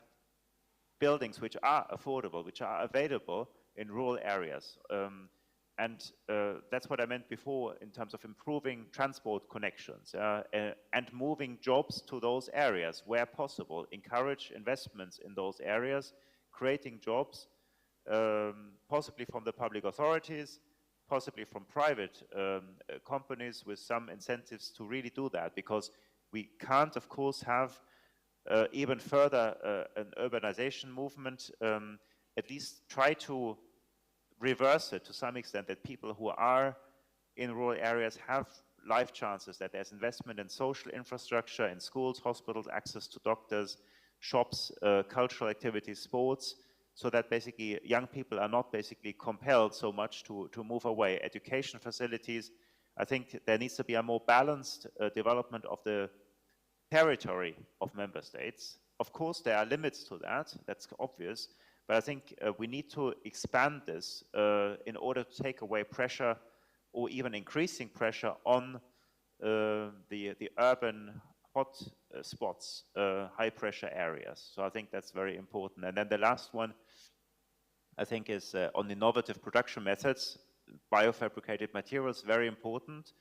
buildings which are affordable, which are available in rural areas. And that's what I meant before in terms of improving transport connections and moving jobs to those areas where possible. Encourage investments in those areas, creating jobs, possibly from the public authorities, possibly from private companies with some incentives to really do that, because we can't, of course, have even further an urbanization movement. At least try to reverse it to some extent, that people who are in rural areas have life chances, that there's investment in social infrastructure, in schools, hospitals, access to doctors, shops, cultural activities, sports, so that basically young people are not basically compelled so much to move away. Education facilities, I think there needs to be a more balanced development of the territory of member states. Of course, there are limits to that, that's obvious, but I think we need to expand this in order to take away pressure, or even increasing pressure on the urban hot spots, high pressure areas. So I think that's very important. And then the last one, I think, is on innovative production methods. Biofabricated materials, very important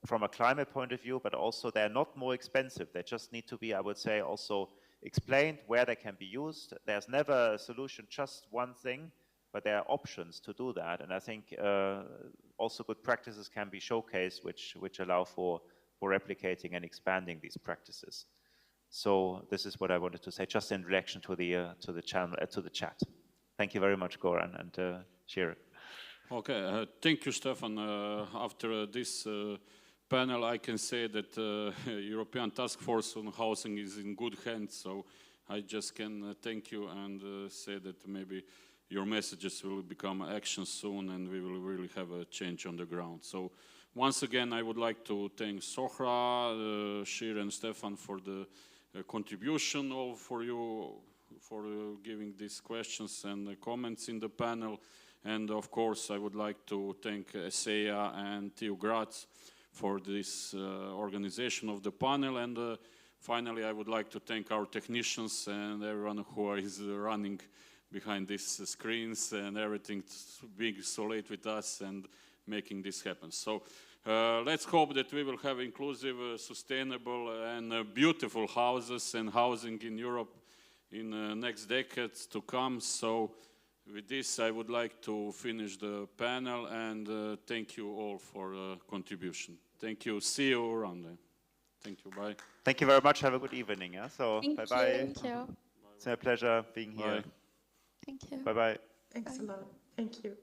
from a climate point of view, but also they're not more expensive. They just need to be, I would say, also explained where they can be used. There's never a solution, just one thing, but there are options to do that. And I think also good practices can be showcased, which allow for replicating and expanding these practices. So this is what I wanted to say, just in relation to the channel, to the chat. Thank you very much, Goran and Shir. Okay, thank you, Stefan. After this panel, I can say that European Task Force on Housing is in good hands. So I just can thank you and say that maybe your messages will become action soon, and we will really have a change on the ground. So once again, I would like to thank Sohra, Shir, and Stefan for the contribution for giving these questions and comments in the panel. And of course, I would like to thank ESEIA and TU Graz for this organization of the panel. And finally, I would like to thank our technicians and everyone who is running behind these screens and everything, being so late with us and making this happen. So let's hope that we will have inclusive, sustainable and beautiful houses and housing in Europe in next decades to come. So with this, I would like to finish the panel and thank you all for contribution. Thank you. See you around there. Thank you. Bye. Thank you very much. Have a good evening. Yeah? So bye-bye. Thank you. It's a pleasure being here. Bye. Thank you. Bye-bye. Thanks a lot. Thank you.